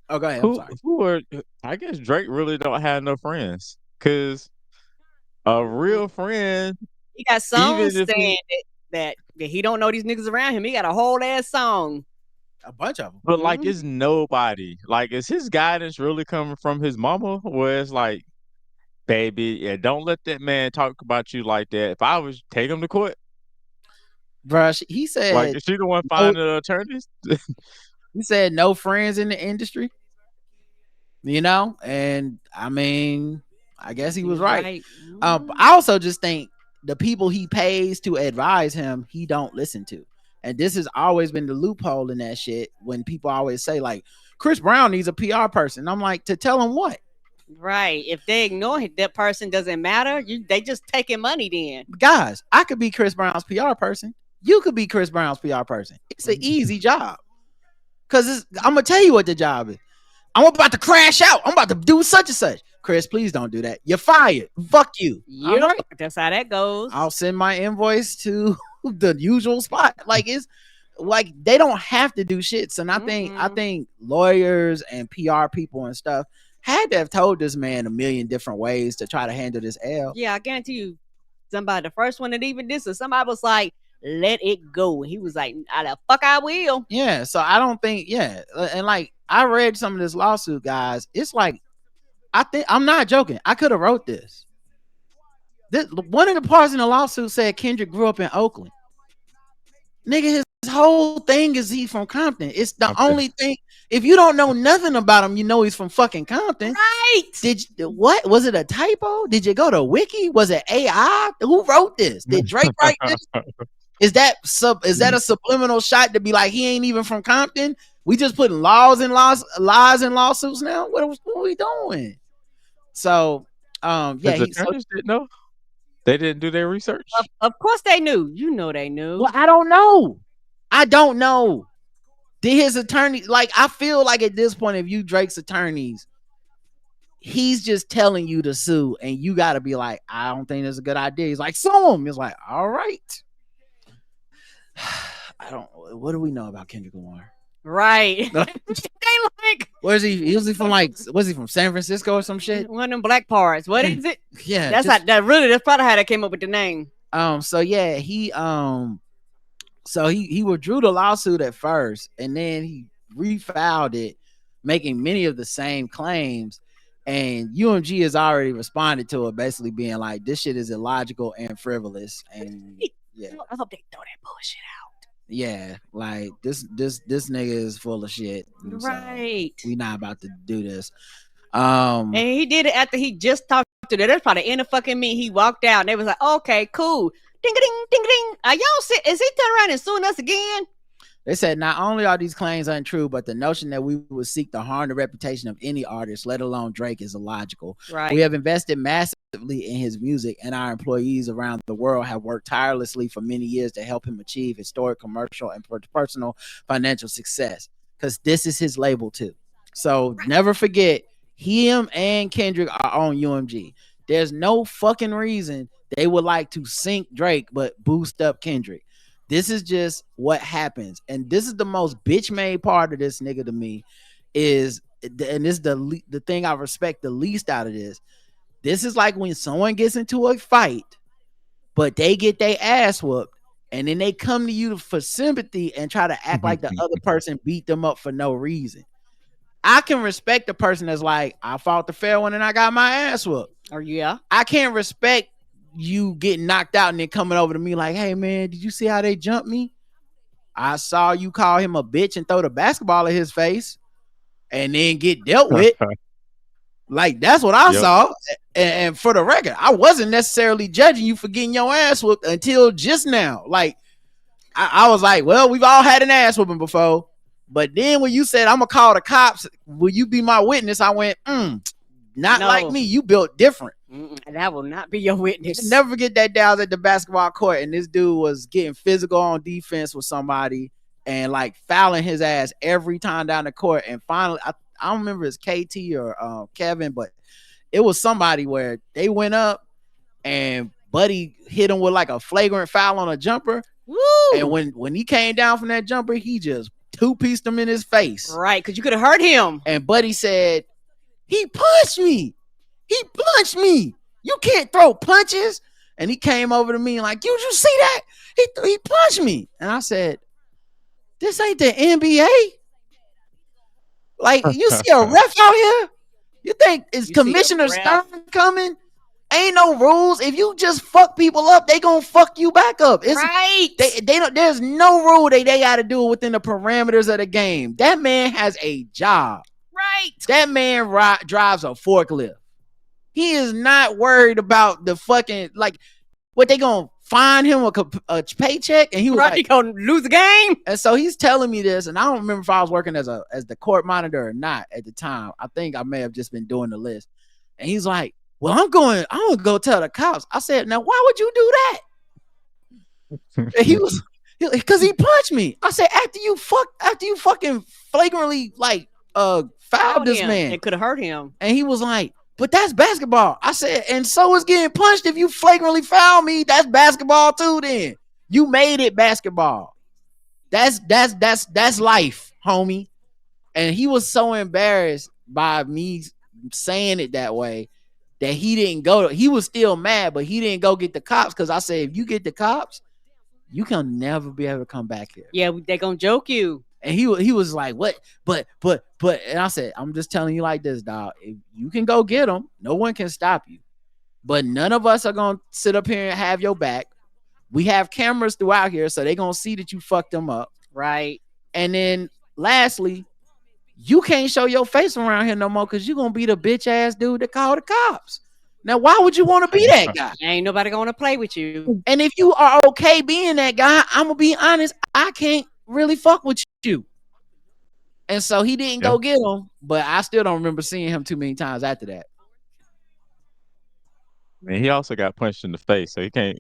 Oh, go ahead. I'm sorry. I guess Drake really don't have no friends, because a real friend. He got songs saying that he don't know these niggas around him. He got a whole ass song. A bunch of them. But like, it's nobody. Like, is his guidance really coming from his mama? Where it's like, baby, yeah, don't let that man talk about you like that. If I was take him to court, bruh, he said, like, is she the one finding the attorneys? He said no friends in the industry, you know, and I mean, I guess he was right. I also just think the people he pays to advise him, he don't listen to. And this has always been the loophole in that shit when people always say, like, Chris Brown needs a PR person. I'm like, to tell him what? Right. If they ignore him, that person doesn't matter. They just taking money then. Guys, I could be Chris Brown's PR person. You could be Chris Brown's PR person. It's an easy job. Because I'm going to tell you what the job is. I'm about to crash out. I'm about to do such and such. Chris, please don't do that. You're fired. Fuck you. Yep. Right. That's how that goes. I'll send my invoice to the usual spot. Like, it's like they don't have to do shit. So I think lawyers and PR people and stuff had to have told this man a million different ways to try to handle this L. Yeah, I guarantee you, somebody, the first one that even this, somebody was like, let it go. And he was like, the fuck I will. Yeah, so I don't think, and like, I read some of this lawsuit, guys. It's like, I'm not joking. I could have wrote this. One of the parts in the lawsuit said Kendrick grew up in Oakland. Nigga, his whole thing is he from Compton. It's the only thing. If you don't know nothing about him, you know he's from fucking Compton. Right. What? Was it a typo? Did you go to Wiki? Was it AI? Who wrote this? Did Drake write this? Is that a subliminal shot to be like, he ain't even from Compton? We just putting lies in lawsuits now? What are we doing? So, the attorneys didn't know. They didn't do their research. Of course they knew. You know they knew. Well, I don't know. Did his attorney, like, I feel like at this point, if you Drake's attorneys, he's just telling you to sue, and you got to be like, I don't think that's a good idea. He's like, sue him. It's like, all right. What do we know about Kendrick Lamar? Right. They like, where's he? Was he from San Francisco or some shit? One of them black parts. What is it? Yeah. That's probably how they came up with the name. So yeah, he withdrew the lawsuit at first, and then he refiled it, making many of the same claims. And UMG has already responded to it, basically being like, this shit is illogical and frivolous. And yeah, I hope they throw that bullshit out. Yeah, like this nigga is full of shit. Right. So we not about to do this. And he did it after he just talked to them. That's probably the end of fucking me. He walked out and they was like, okay, cool. Ding ding ding ding. Are y'all is he turning around and suing us again? They said not only are these claims untrue, but the notion that we would seek to harm the reputation of any artist, let alone Drake, is illogical. Right. We have invested massively in his music, and our employees around the world have worked tirelessly for many years to help him achieve historic commercial and personal financial success. Because this is his label too. So never forget, him and Kendrick are on UMG. There's no fucking reason they would like to sink Drake but boost up Kendrick. This is just what happens. And this is the most bitch made part of this nigga to me is, and this is the thing I respect the least out of this. This is like when someone gets into a fight, but they get their ass whooped, and then they come to you for sympathy and try to act like the other person beat them up for no reason. I can respect the person that's like, I fought the fair one and I got my ass whooped. Or yeah. I can't respect you getting knocked out and then coming over to me like, hey man, did you see how they jumped me? I saw you call him a bitch and throw the basketball at his face and then get dealt with. Like, that's what I saw. And for the record, I wasn't necessarily judging you for getting your ass whooped until just now. Like, I was like, well, we've all had an ass whooping before. But then when you said, I'm going to call the cops, will you be my witness? I went, not like me. You built different. And I will not be your witness. Never forget that day I was at the basketball court and this dude was getting physical on defense with somebody and like fouling his ass every time down the court. And finally, I don't remember if it's KT or Kevin, but it was somebody where they went up and Buddy hit him with like a flagrant foul on a jumper. Woo! And when he came down from that jumper, he just two-pieced him in his face. Right, because you could have hurt him. And Buddy said, he punched me. He punched me. You can't throw punches. And he came over to me like, you see that? He punched me. And I said, this ain't the NBA. Like, you see a ref out here? You think is Commissioner Stern coming? Ain't no rules. If you just fuck people up, they gonna fuck you back up. It's, right. They don't. There's no rule they got to do it within the parameters of the game. That man has a job. Right. That man drives a forklift. He is not worried about the fucking, like, what they gonna find him a paycheck, and he was right, like, he gonna lose the game. And so he's telling me this, and I don't remember if I was working as the court monitor or not at the time. I think I may have just been doing the list. And he's like, well, I'm gonna go tell the cops. I said, now why would you do that? And he was, because he punched me. I said, after you fucking flagrantly like fouled this man, it could have hurt him. And he was like, but that's basketball. I said, and so is getting punched. If you flagrantly foul me, that's basketball too. Then you made it basketball. That's life, homie. And he was so embarrassed by me saying it that way that he didn't go. He was still mad, but he didn't go get the cops because I said, if you get the cops, you can never be able to come back here. Yeah, they're gonna joke you. And he was like, what? But, and I said, I'm just telling you like this, dog. If you can go get them, no one can stop you. But none of us are going to sit up here and have your back. We have cameras throughout here, so they're going to see that you fucked them up. Right. And then lastly, you can't show your face around here no more because you're going to be the bitch ass dude that called the cops. Now, why would you want to be that guy? Ain't nobody going to play with you. And if you are okay being that guy, I'm going to be honest, I can't really fuck with you. And so he didn't go get him, but I still don't remember seeing him too many times after that. And he also got punched in the face, so he can't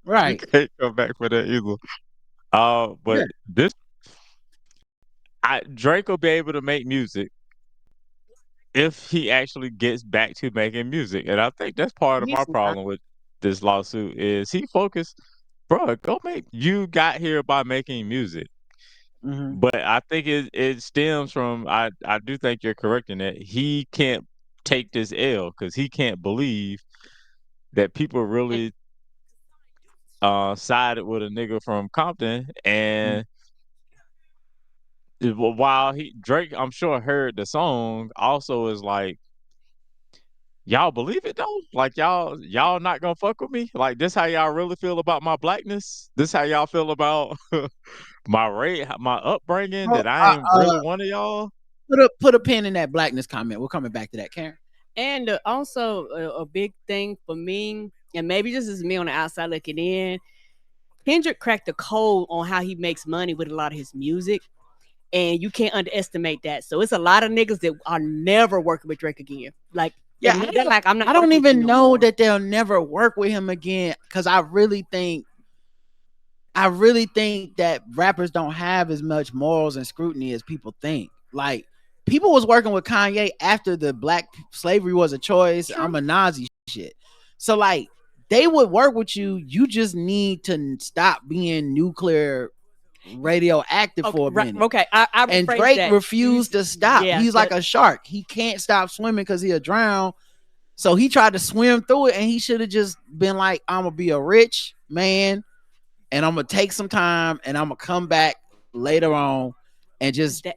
right. He can't come back for that either. But Drake will be able to make music if he actually gets back to making music. And I think that's part of my problem with this lawsuit is he focused, bro, you got here by making music. Mm-hmm. But I think it stems from, I do think you're correct in that he can't take this L because he can't believe that people really sided with a nigga from Compton. And while Drake, I'm sure, heard the song, also is like, y'all believe it though? Like y'all not gonna fuck with me? Like this how y'all really feel about my blackness? This how y'all feel about my upbringing, that I ain't really one of y'all? Put a pin in that blackness comment. We're coming back to that, Karen. And also a big thing for me and maybe this is me on the outside looking in, Kendrick cracked the code on how he makes money with a lot of his music, and you can't underestimate that. So it's a lot of niggas that are never working with Drake again. Like, Yeah, they're like, I'm not. I don't working with you even no know more. that they'll never work with him again because I really think that rappers don't have as much morals and scrutiny as people think. Like, people was working with Kanye after the black slavery was a choice. True. I'm a Nazi shit. So like, they would work with you. You just need to stop being nuclear radioactive for a minute. Okay, I And rephrase Drake that. refused to stop. Yeah, He's like a shark. He can't stop swimming because he'll drown. So he tried to swim through it, and he should have just been like, I'm gonna be a rich man, and I'm gonna take some time, and I'm gonna come back later on, and just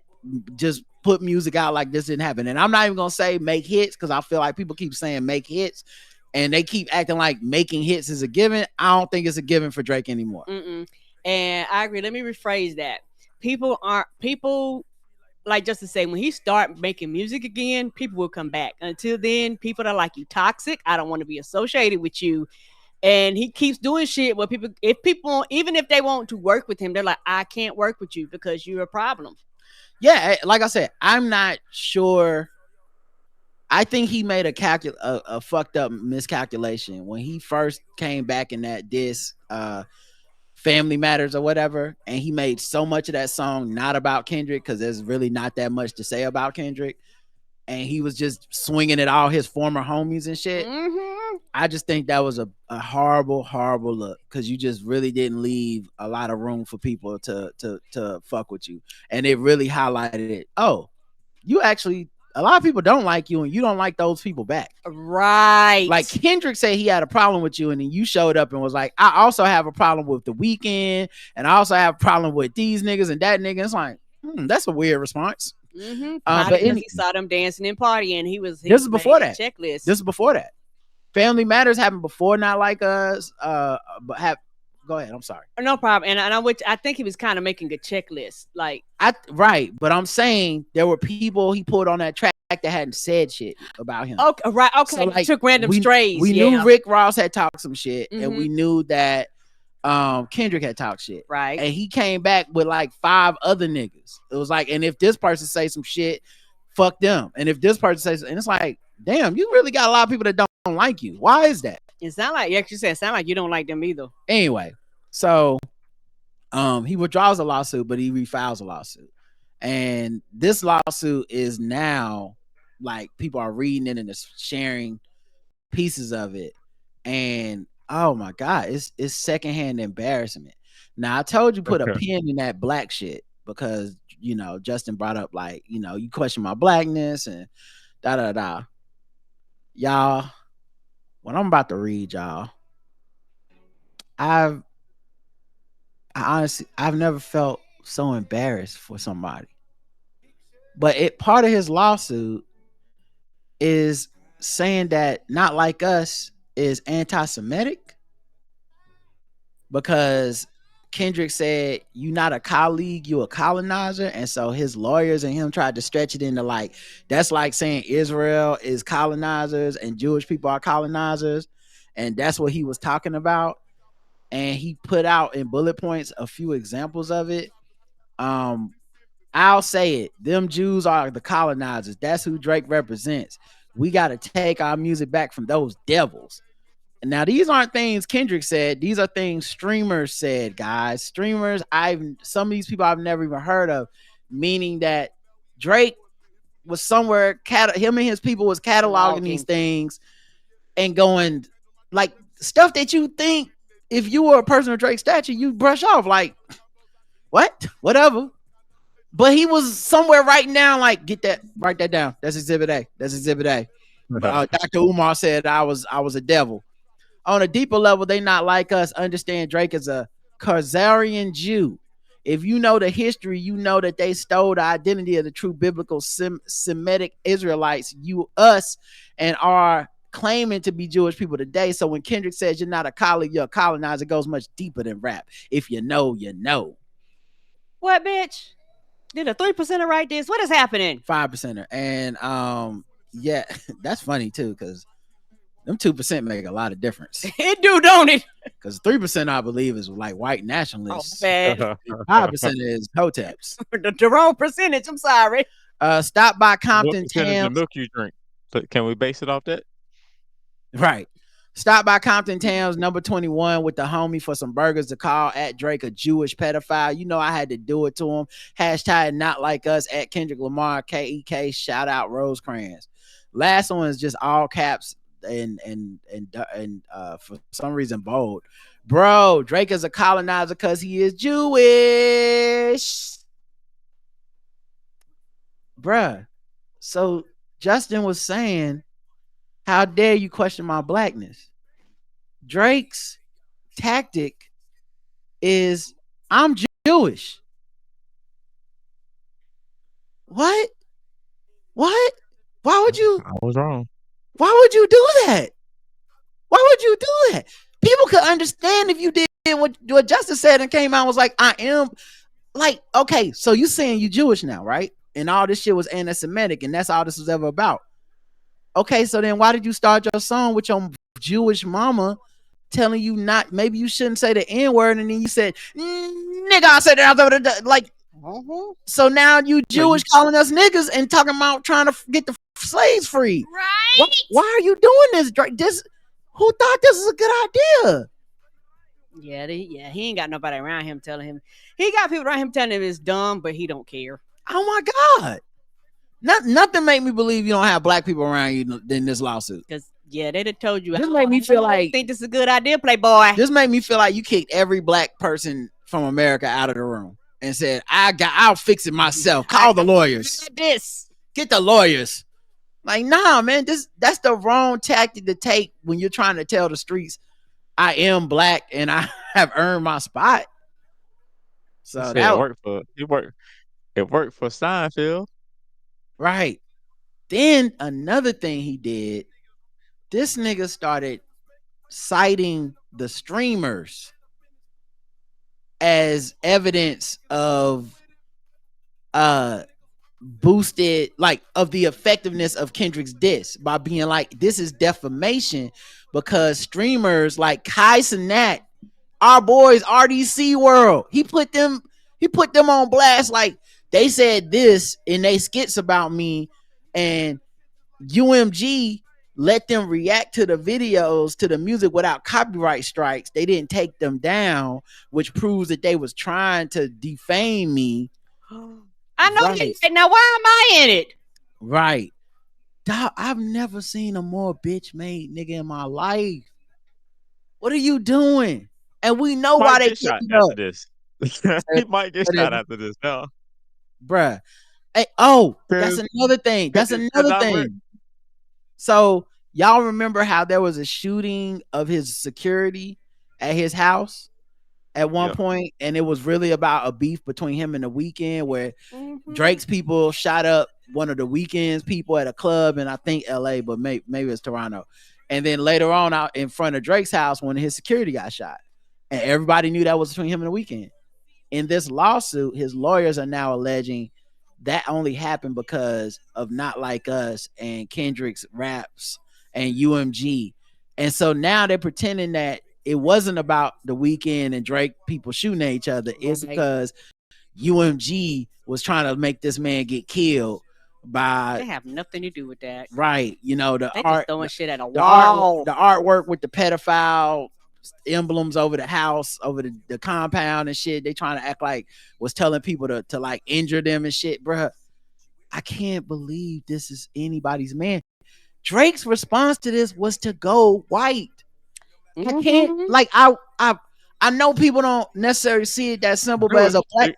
put music out like this didn't happen. And I'm not even gonna say make hits because I feel like people keep saying make hits, and they keep acting like making hits is a given. I don't think it's a given for Drake anymore. And I agree. Let me rephrase that. People like just to say, when he start making music again, people will come back. Until then, people are like, you toxic. I don't want to be associated with you. And he keeps doing shit where people, even if they want to work with him, they're like, I can't work with you because you're a problem. Yeah, like I said, I'm not sure. I think he made a fucked up miscalculation when he first came back in that diss, Family Matters or whatever, and he made so much of that song not about Kendrick because there's really not that much to say about Kendrick, and he was just swinging at all his former homies and shit. I just think that was a horrible look because you just really didn't leave a lot of room for people to fuck with you, and it really highlighted it. Oh, you actually, a lot of people don't like you, and you don't like those people back. Right. Like Kendrick said he had a problem with you, and then you showed up and was like, I also have a problem with The Weeknd, and I also have a problem with these niggas and that nigga. It's like, that's a weird response. But he saw them dancing and partying, this is before that. Checklist. This is before that. Family Matters happened before Not Like Us. But go ahead. I'm sorry. No problem. And I think he was kind of making a checklist. Like, right, but I'm saying there were people he put on that track that hadn't said shit about him. Okay, right. Okay, so like, took random strays. We knew Rick Ross had talked some shit, and we knew that Kendrick had talked shit. Right. And he came back with like 5 other niggas. It was like, and if this person say some shit, fuck them. And if this person says, and it's like, damn, you really got a lot of people that don't like you. Why is that? It sound like, you actually said, it sound like you don't like them either. Anyway, so he withdraws a lawsuit, but he refiles a lawsuit. And this lawsuit is now like people are reading it and sharing pieces of it. And oh my God, it's secondhand embarrassment. Now I told you put a pin in that black shit because, you know, Justin brought up like, you know, you question my blackness and da da da. Y'all, what I'm about to read, y'all, I've never felt so embarrassed for somebody. But part of his lawsuit is saying that Not Like Us is anti-Semitic because Kendrick said, you not a colleague, you a colonizer. And so his lawyers and him tried to stretch it into like, that's like saying Israel is colonizers and Jewish people are colonizers. And that's what he was talking about. And he put out in bullet points a few examples of it. I'll say it. Them Jews are the colonizers. That's who Drake represents. We got to take our music back from those devils. And now these aren't things Kendrick said. These are things streamers said, guys. Streamers, some of these people I've never even heard of, meaning that Drake was somewhere, him and his people was cataloging these things and going like stuff that you think if you were a person of Drake's stature, you brush off like, what? Whatever. But he was somewhere writing down like, write that down. That's Exhibit A. That's Exhibit A. Dr. Umar said I was a devil. On a deeper level, they not like us. Understand Drake is a Khazarian Jew. If you know the history, you know that they stole the identity of the true biblical Semitic Israelites, us, and are claiming to be Jewish people today. So when Kendrick says you're not a colleague, you're a colonizer, it goes much deeper than rap. If you know, you know. What, bitch? Did a 3%er write this? What is happening? 5%er. And yeah, that's funny too, because them 2% make a lot of difference. It do, don't it? Because 3% I believe is like white Oh, nationalists. bad. 5% is hoteps. The wrong percentage. I'm sorry. Stop by What Compton percentage of Towns. milk you drink? So can we base it off that? Right. Stop by Compton Towns, number 21, with the homie for some burgers to call at Drake a Jewish pedophile. You know I had to do it to him. Hashtag not like us at Kendrick Lamar, KEK, shout out Rosecrans. Last one is just all caps and for some reason bold. Bro, Drake is a colonizer because he is Jewish. Bruh. So Justin was saying, how dare you question my blackness? Drake's tactic is, I'm Jewish. What? What? Why would you? I was wrong. Why would you do that? Why would you do that? People could understand if you did what Justice said and came out and was like, I am. Like, okay, so you saying you Jewish now, right? And all this shit was anti-Semitic, and that's all this was ever about. Okay, so then why did you start your song with your Jewish mama telling you not, maybe you shouldn't say the N-word, and then you said, nigga, I said that, like, so now you Jewish calling us niggas and talking about trying to get the slaves free. Right. Why are you doing this, Drake? Who thought this was a good idea? Yeah, he ain't got nobody around him telling him. He got people around him telling him it's dumb, but he don't care. Oh my God. Nothing make me believe you don't have black people around you in this lawsuit. Because, yeah, they'd have told you. This made me feel like, think this is a good idea, Playboy. This made me feel like you kicked every black person from America out of the room and said, I'll fix it myself. Call the lawyers. Get the lawyers. Like, nah, man, that's the wrong tactic to take when you're trying to tell the streets, I am black and I have earned my spot. So that worked for Seinfeld. Right. Then another thing he did, this nigga started citing the streamers as evidence of boosted, like, of the effectiveness of Kendrick's diss by being like, this is defamation because streamers like Kai Cenat, our boys RDC World, he put them on blast. Like, they said this in they skits about me, and UMG let them react to the videos, to the music without copyright strikes. They didn't take them down, which proves that they was trying to defame me. I know. Right. Now, why am I in it? Right. Dog, I've never seen a more bitch made nigga in my life. What are you doing? And we know why they shot after this. He might get shot after this now. Bruh. Hey, that's another thing. So y'all remember how there was a shooting of his security at his house at one point, and it was really about a beef between him and The Weeknd, where Drake's people shot up one of The Weeknd's people at a club in, I think, LA, but maybe it's Toronto. And then later on, out in front of Drake's house, when his security got shot, and everybody knew that was between him and The Weeknd. In this lawsuit, his lawyers are now alleging that only happened because of Not Like Us and Kendrick's raps and UMG. And so now they're pretending that it wasn't about The Weeknd and Drake people shooting at each other. It's because UMG was trying to make this man get killed by. They have nothing to do with that. Right. You know, they just throwing shit at a wall. The artwork with the pedophile emblems over the house, over the compound and shit. They trying to act like was telling people to like injure them and shit, bruh. I can't believe this is anybody's man. Drake's response to this was to go white. I can't, like, I know people don't necessarily see it that simple, but as a black,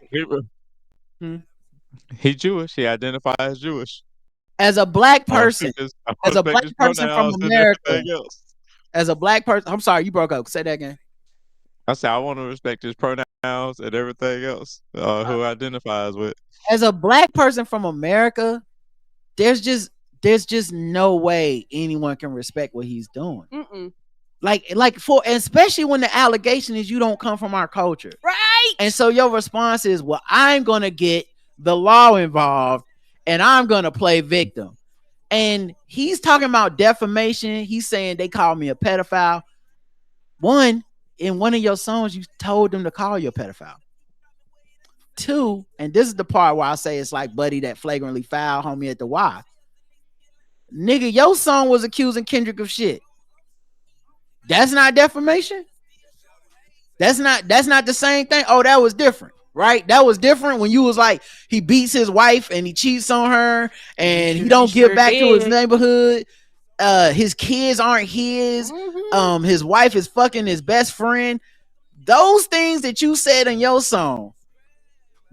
he's Jewish. He identifies as Jewish. As a black person, from America. As a black person, I'm sorry, you broke up. Say that again. I said I want to respect his pronouns and everything else who identifies with. As a black person from America, there's just no way anyone can respect what he's doing. Like for, especially when the allegation is you don't come from our culture, right? And so your response is, well, I'm gonna get the law involved and I'm gonna play victim. And he's talking about defamation. He's saying they called me a pedophile. One, in one of your songs, you told them to call you a pedophile. Two, and this is the part where I say it's like Buddy that flagrantly foul homie at the Y. Nigga, your song was accusing Kendrick of shit. That's not defamation. That's not the same thing. Oh, that was different, right? That was different when you was like, he beats his wife and he cheats on her and he don't give back to his neighborhood. His kids aren't his. His wife is fucking his best friend. Those things that you said in your song,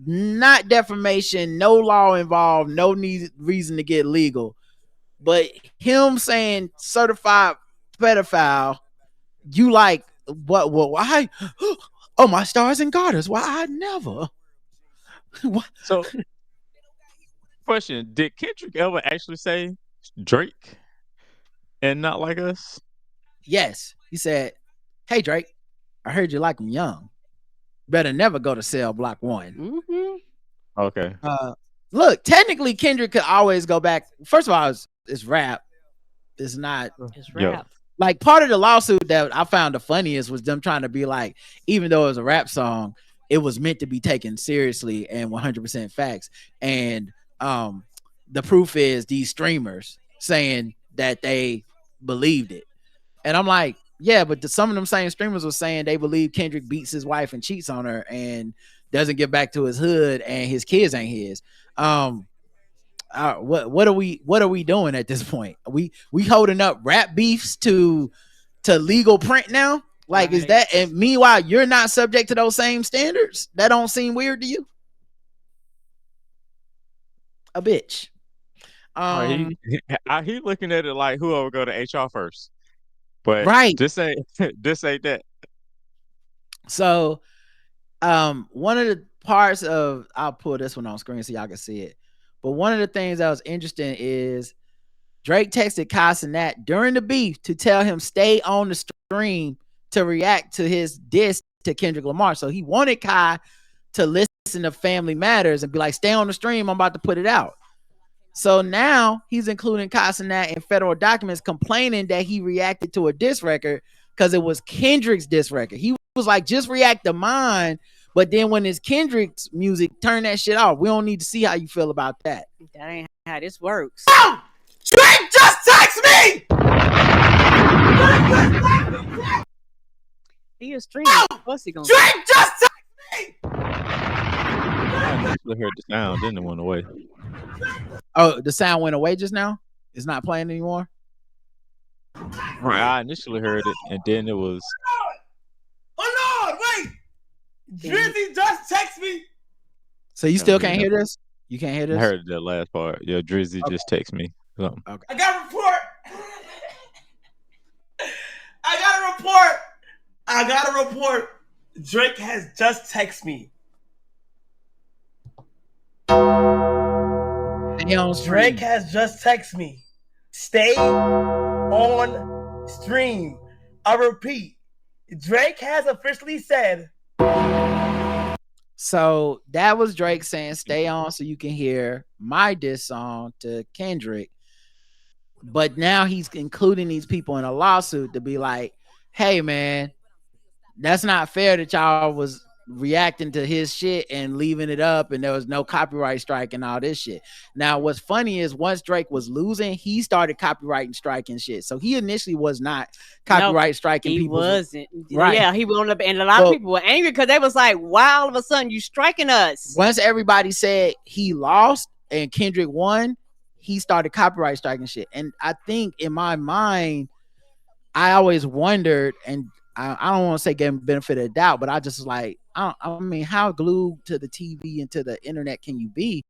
not defamation, no law involved, no reason to get legal. But him saying certified pedophile, you like, what? Why? Oh, my stars and garters. Why I never. So, question: did Kendrick ever actually say Drake and not like us? Yes, he said, "Hey Drake, I heard you like him young. Better never go to cell block 1." Okay. Look, technically Kendrick could always go back. First of all, it's rap. It's not. It's rap. Yeah. Like, part of the lawsuit that I found the funniest was them trying to be like, even though it was a rap song, it was meant to be taken seriously and 100% facts. And the proof is these streamers saying that they believed it. And I'm like, yeah, but some of them same streamers were saying they believe Kendrick beats his wife and cheats on her and doesn't get back to his hood and his kids ain't his. What are we doing at this point? We holding up rap beefs to legal print now? Like, right. Is that, and meanwhile you're not subject to those same standards? That don't seem weird to you? A bitch. He looking at it like whoever go to HR first. But right. This ain't that. So one of the parts of, I'll pull this one on screen so y'all can see it. But one of the things that was interesting is Drake texted Kai Cenat during the beef to tell him stay on the stream to react to his diss to Kendrick Lamar. So he wanted Kai to listen to Family Matters and be like, stay on the stream, I'm about to put it out. So now he's including Kai Cenat in federal documents complaining that he reacted to a diss record because it was Kendrick's diss record. He was like, just react to mine. But then when it's Kendrick's music, turn that shit off. We don't need to see how you feel about that. That ain't how this works. Oh! Drake just text me! He is streaming. What's he gonna Drake just text me! I initially heard the sound, then it went away. Oh, the sound went away just now? It's not playing anymore? Right. I initially heard it, and then it was... Hold on, wait! Drizzy just text me. So you still can't hear this? You can't hear this? I heard that last part. Yeah, Drizzy just text me. Something. Okay. I got a report. I got a report. Drake has just texted me. Drake has just texted me. Stay on stream. I repeat, Drake has officially said. So that was Drake saying stay on so you can hear my diss song to Kendrick. But now he's including these people in a lawsuit to be like, hey man, that's not fair that y'all was reacting to his shit and leaving it up and there was no copyright strike and all this shit. Now what's funny is once Drake was losing, he started copyrighting striking shit. So he initially was not copyright striking people. He wasn't. Right. Yeah, he went up, and a lot of people were angry because they was like, why all of a sudden you striking us? Once everybody said he lost and Kendrick won, he started copyright striking shit. And I think in my mind, I always wondered, and I don't want to say give him benefit of the doubt, but I just was like, I mean, how glued to the TV and to the internet can you be?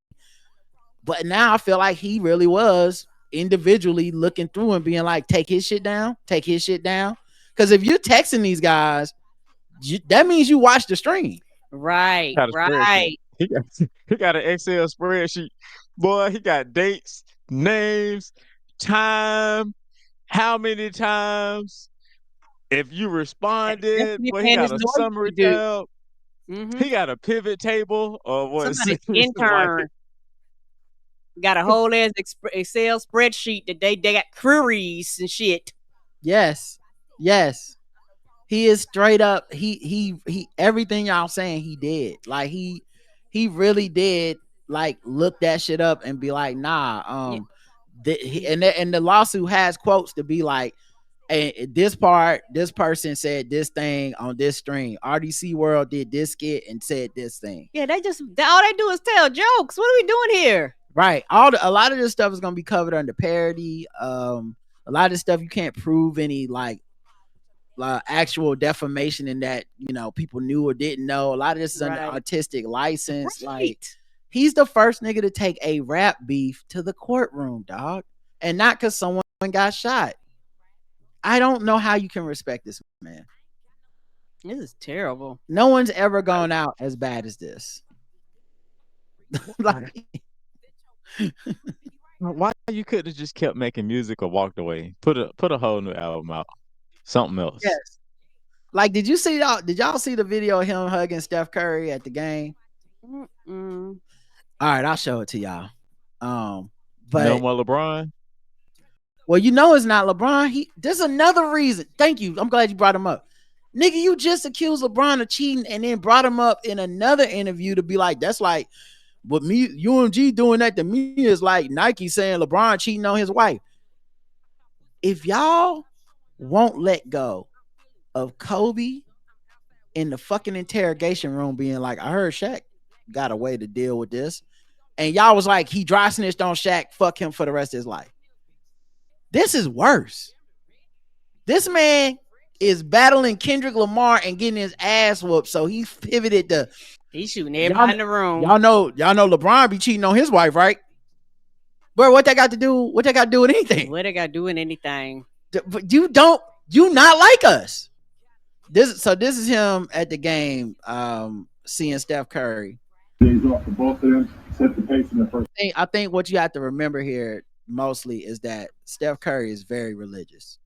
But now I feel like he really was individually looking through and being like, take his shit down. Because if you're texting these guys, that means you watch the stream. Right. He got an Excel spreadsheet. Boy, he got dates, names, time, how many times. If you responded, boy, he got a summary tab. Mm-hmm. He got a pivot table or what? Intern. Got a whole ass Excel spreadsheet that they got queries and shit. Yes. Yes. He is straight up. He everything y'all saying he did. Like he really did like look that shit up and be like, nah, and the lawsuit has quotes to be like, hey, this person said this thing on this stream. RDC World did this skit and said this thing. Yeah, all they do is tell jokes. What are we doing here? Right. A lot of this stuff is gonna be covered under parody. A lot of this stuff you can't prove any like actual defamation in that, you know, people knew or didn't know. A lot of this is under artistic license. Right. Like, he's the first nigga to take a rap beef to the courtroom, dog, and not because someone got shot. I don't know how you can respect this man. This is terrible. No one's ever gone out as bad as this. Like, why you couldn't have just kept making music or walked away? Put a whole new album out. Something else. yes. Like, did y'all see the video of him hugging Steph Curry at the game? Mm-mm. All right, I'll show it to y'all. But no more LeBron. Well, you know it's not LeBron. There's another reason. Thank you. I'm glad you brought him up. Nigga, you just accused LeBron of cheating and then brought him up in another interview to be like, that's like, but me, UMG doing that to me is like Nike saying LeBron cheating on his wife. If y'all won't let go of Kobe in the fucking interrogation room being like, I heard Shaq got a way to deal with this. And y'all was like, he dry snitched on Shaq, fuck him for the rest of his life. This is worse. This man is battling Kendrick Lamar and getting his ass whooped. So he pivoted to he's shooting everybody in the room. Y'all know LeBron be cheating on his wife, right? Bro, what that got to do with anything? What they got to do with anything? But you not like us. This is him at the game, seeing Steph Curry. Days off for both of them, set the pace in the first. I think what you have to remember here mostly is that Steph Curry is very religious.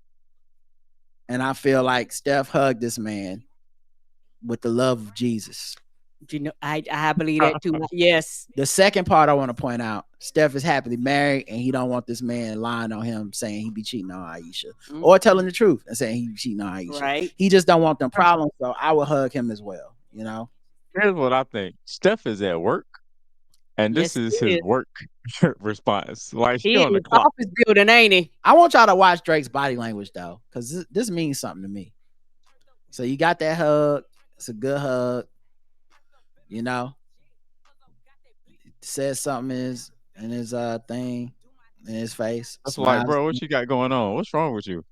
And I feel like Steph hugged this man with the love of Jesus. You know, I believe that too. Yes. The second part I want to point out, Steph is happily married and he don't want this man lying on him saying he be cheating on Aisha or telling the truth and saying he be cheating on Aisha. Right. He just don't want them problems, so I would hug him as well, you know? Here's what I think. Steph is at work, and this is his work response. Like, he on the in clock. office building, ain't he? I want y'all to watch Drake's body language, though, because this means something to me. So you got that hug. It's a good hug. You know? It says something in his thing, in his face. That's like, bro, what you got going on? What's wrong with you?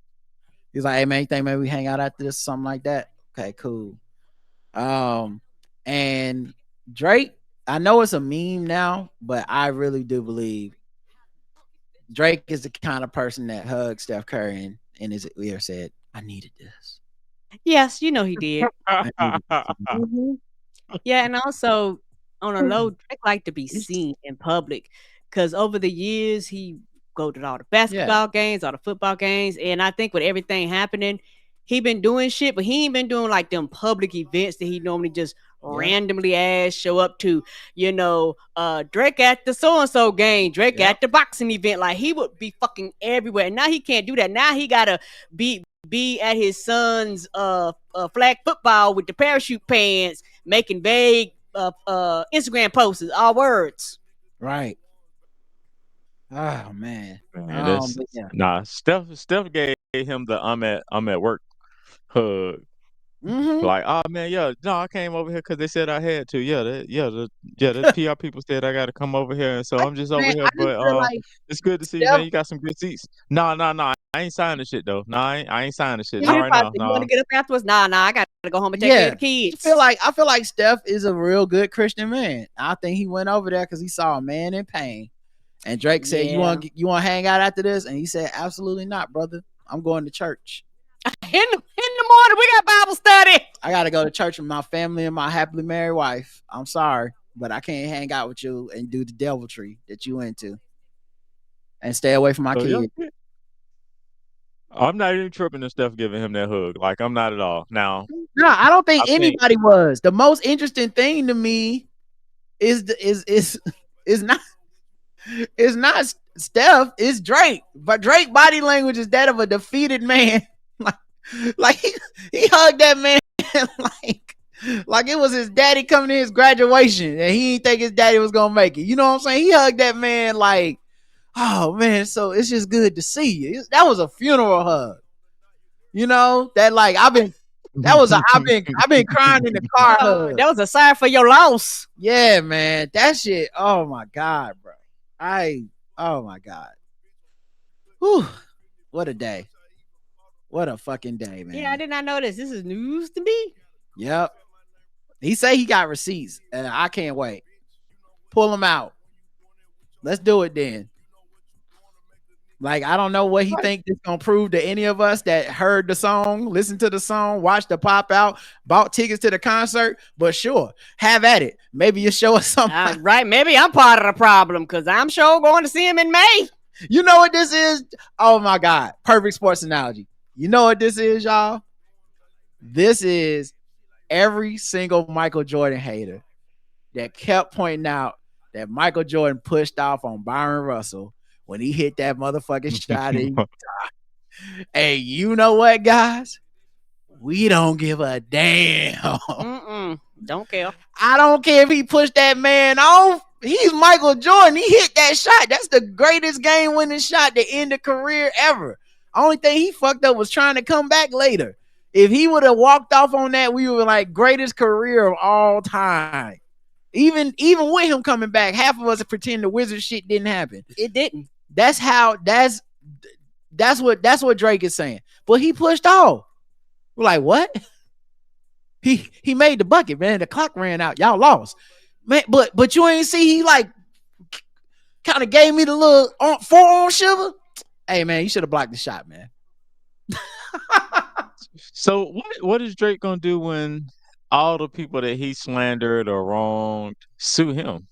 He's like, hey, man, you think maybe we hang out after this, something like that? Okay, cool. And Drake, I know it's a meme now, but I really do believe Drake is the kind of person that hugged Steph Curry and in his ear said, I needed this. Yes, you know he did. Yeah, and also on a low, Drake like to be seen in public because over the years he go to all the basketball games, all the football games, and I think with everything happening, he been doing shit, but he ain't been doing like them public events that he normally just randomly show up to. You know, Drake at the so and so game, Drake at the boxing event, like he would be fucking everywhere. And now he can't do that. Now he gotta be at his son's flag football with the parachute pants, making vague Instagram posts, all words. Right. Oh man. Nah, Steph gave him the I'm at work hug. Like, oh man, I came over here because they said I had to. The PR people said I got to come over here, and so I'm just over here. But it's good to see you, man. You got some good seats. Nah. I ain't signing shit though. Nah, I ain't signing shit. Not right now. You want to get up afterwards? Nah. I gotta go home and take care of the kids. I feel like Steph is a real good Christian man. I think he went over there because he saw a man in pain. And Drake said, "You want to hang out after this?" And he said, "Absolutely not, brother. I'm going to church." In the morning, we got Bible study. I got to go to church with my family and my happily married wife. I'm sorry, but I can't hang out with you and do the deviltry that you into. And stay away from my kids. I'm not even tripping and stuff giving him that hug. Like, I'm not at all. Now, no, I don't think anybody was. The most interesting thing to me is not It's not Steph, it's Drake. But Drake body language is that of a defeated man. like he hugged that man like it was his daddy coming to his graduation and he didn't think his daddy was gonna make it. You know what I'm saying? He hugged that man like, oh man, so it's just good to see you. That was a funeral hug. You know, that like I've been crying in the car hug. That was a sign for your loss. Yeah, man. That shit. Oh my God, bro. Oh my God. Whew. What a day. What a fucking day, man. Yeah, I did not know this. This is news to me. Yep. He say he got receipts. I can't wait. Pull them out. Let's do it then. Like, I don't know what he think this gonna prove to any of us that heard the song, listened to the song, watched the pop out, bought tickets to the concert. But sure, have at it. Maybe you show us something. Right. Maybe I'm part of the problem because I'm sure going to see him in May. You know what this is? Oh my God. Perfect sports analogy. You know what this is, y'all? This is every single Michael Jordan hater that kept pointing out that Michael Jordan pushed off on Byron Russell when he hit that motherfucking shot. Hey, you know what, guys? We don't give a damn. Don't care. I don't care if he pushed that man off. He's Michael Jordan. He hit that shot. That's the greatest game-winning shot to end a career ever. Only thing he fucked up was trying to come back later. If he would have walked off on that, we were like greatest career of all time. Even with him coming back, half of us pretend the Wizard shit didn't happen. It didn't. That's what Drake is saying. But he pushed off. We're like, what? He made the bucket, man. The clock ran out. Y'all lost. Man, but you ain't see he like kind of gave me the little forearm shiver. Hey man, you should have blocked the shot, man. So what is Drake gonna do when all the people that he slandered or wronged sue him?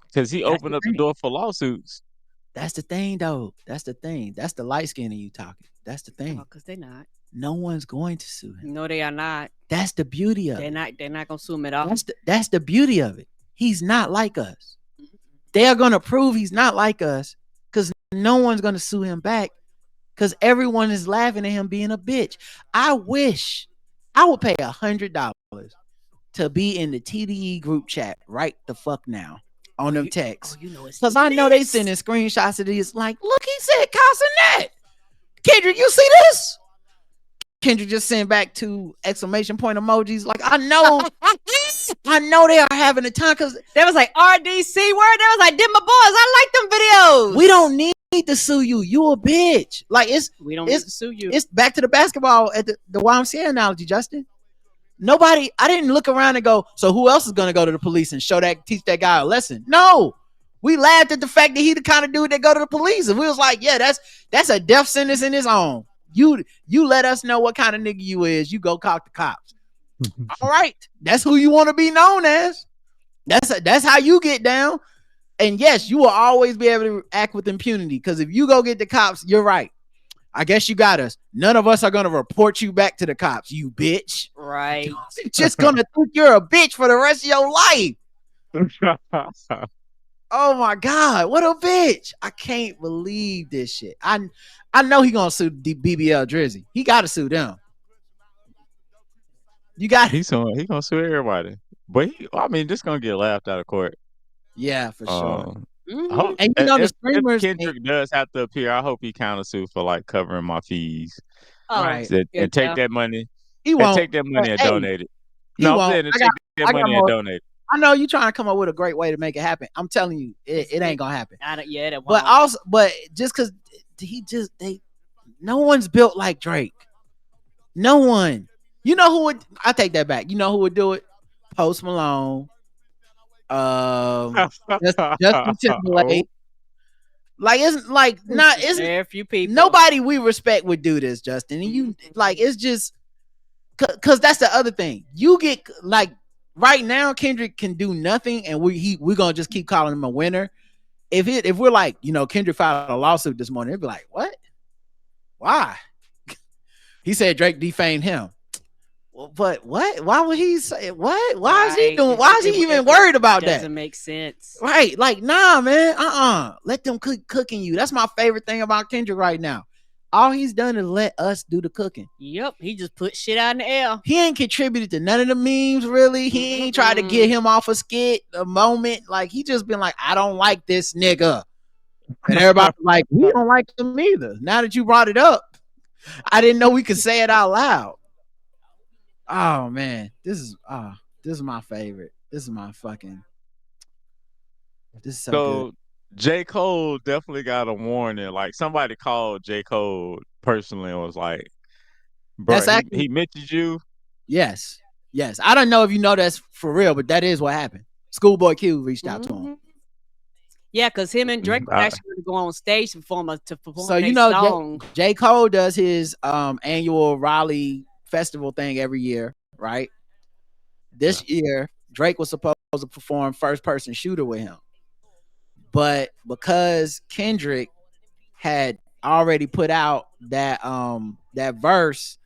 Because he opened up the door for lawsuits. That's the thing, though. That's the thing. That's the light skin of you talking. That's the thing. Because they're not. No one's going to sue him. No, they are not. That's the beauty of it. They're not gonna sue him at all. That's the beauty of it. He's not like us. They are gonna prove he's not like us because no one's gonna sue him back because everyone is laughing at him being a bitch. I wish I would pay $100 to be in the TDE group chat right the fuck now on them texts. Because I know they sending screenshots of these like, look, he said Casanet. Kendrick, you see this? Kendrick just sent back 2 exclamation point emojis. Like, I know they are having a time because there was like RDC word. There was like, did my boys. I like them videos. We don't need to sue you. You a bitch. Like we don't need to sue you. It's back to the basketball at the YMCA analogy, Justin. I didn't look around and go, so who else is gonna go to the police and teach that guy a lesson? No. We laughed at the fact that he the kind of dude that go to the police. And we was like, yeah, that's a death sentence in his own. You let us know what kind of nigga you is. You go call the cops. All right. That's who you want to be known as. That's how you get down. And yes, you will always be able to act with impunity because if you go get the cops, you're right. I guess you got us. None of us are going to report you back to the cops, you bitch. Right. You're just going to think you're a bitch for the rest of your life. Oh my God, what a bitch. I can't believe this shit. I know he going to sue BBL Drizzy. He got to sue them. You got He's going to sue everybody. But this going to get laughed out of court. Yeah, for sure. And you know the streamers. If Kendrick does have to appear, I hope he countersue for like covering my fees. Right. And take that money. He won't take that money and donate it. No, I'm saying take that money and donate it. I know you're trying to come up with a great way to make it happen. I'm telling you, it ain't gonna happen. That won't. But just because no one's built like Drake. No one. You know who would? I take that back. You know who would do it? Post Malone. Justin Timberlake. Like it's like not isn't very few people. Nobody we respect would do this, Justin. And you like it's just because that's the other thing. You get like right now, Kendrick can do nothing, and we're gonna just keep calling him a winner. If we're like, Kendrick filed a lawsuit this morning, it'd be like, what? Why? He said Drake defamed him. But what? Why would he say what? Why is he Right. doing? Why is he even worried about that? Doesn't make sense. Right? Like, nah, man. Let them cooking you. That's my favorite thing about Kendrick right now. All he's done is let us do the cooking. Yep, he just put shit out in the air. He ain't contributed to none of the memes, really. He ain't tried to get him off a skit, a moment. Like, he just been like, I don't like this nigga. And everybody's like, we don't like him either. Now that you brought it up, I didn't know we could say it out loud. Oh man, this is my favorite. This is my fucking. This is so good. J. Cole definitely got a warning. Like somebody called J. Cole personally and was like, "Bro, he mentioned you." Yes. I don't know if you know that's for real, but that is what happened. Schoolboy Q reached out to him. Yeah, because him and Drake were actually going to go on stage to perform so you know song. J. Cole does his annual Raleigh festival thing every year, right? This year, Drake was supposed to perform First Person Shooter with him. But because Kendrick had already put out that verse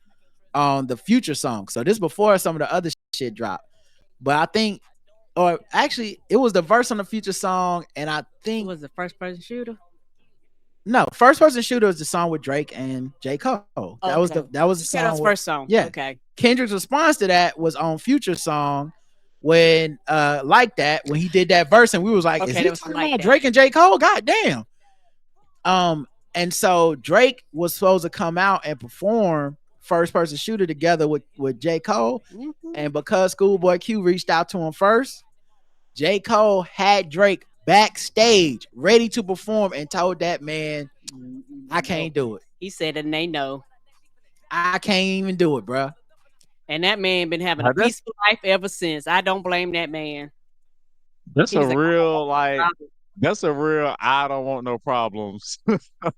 on the Future song. So this before some of the other shit dropped. But I think, or actually, it was the verse on the Future song, and I think it was the First Person Shooter. No, First Person Shooter is the song with Drake and J. Cole. That was the song. That was first song. Yeah. Okay. Kendrick's response to that was on Future song when like that when he did that verse, and we was like, is he talking about Drake and J. Cole? God damn. And so Drake was supposed to come out and perform First Person Shooter together with J. Cole. And because Schoolboy Q reached out to him first, J. Cole had Drake backstage ready to perform and told that man, I can't do it. He said, and they know. I can't even do it, bro. And that man been having a peaceful life ever since. I don't blame that man. That's a real that's a real I don't want no problems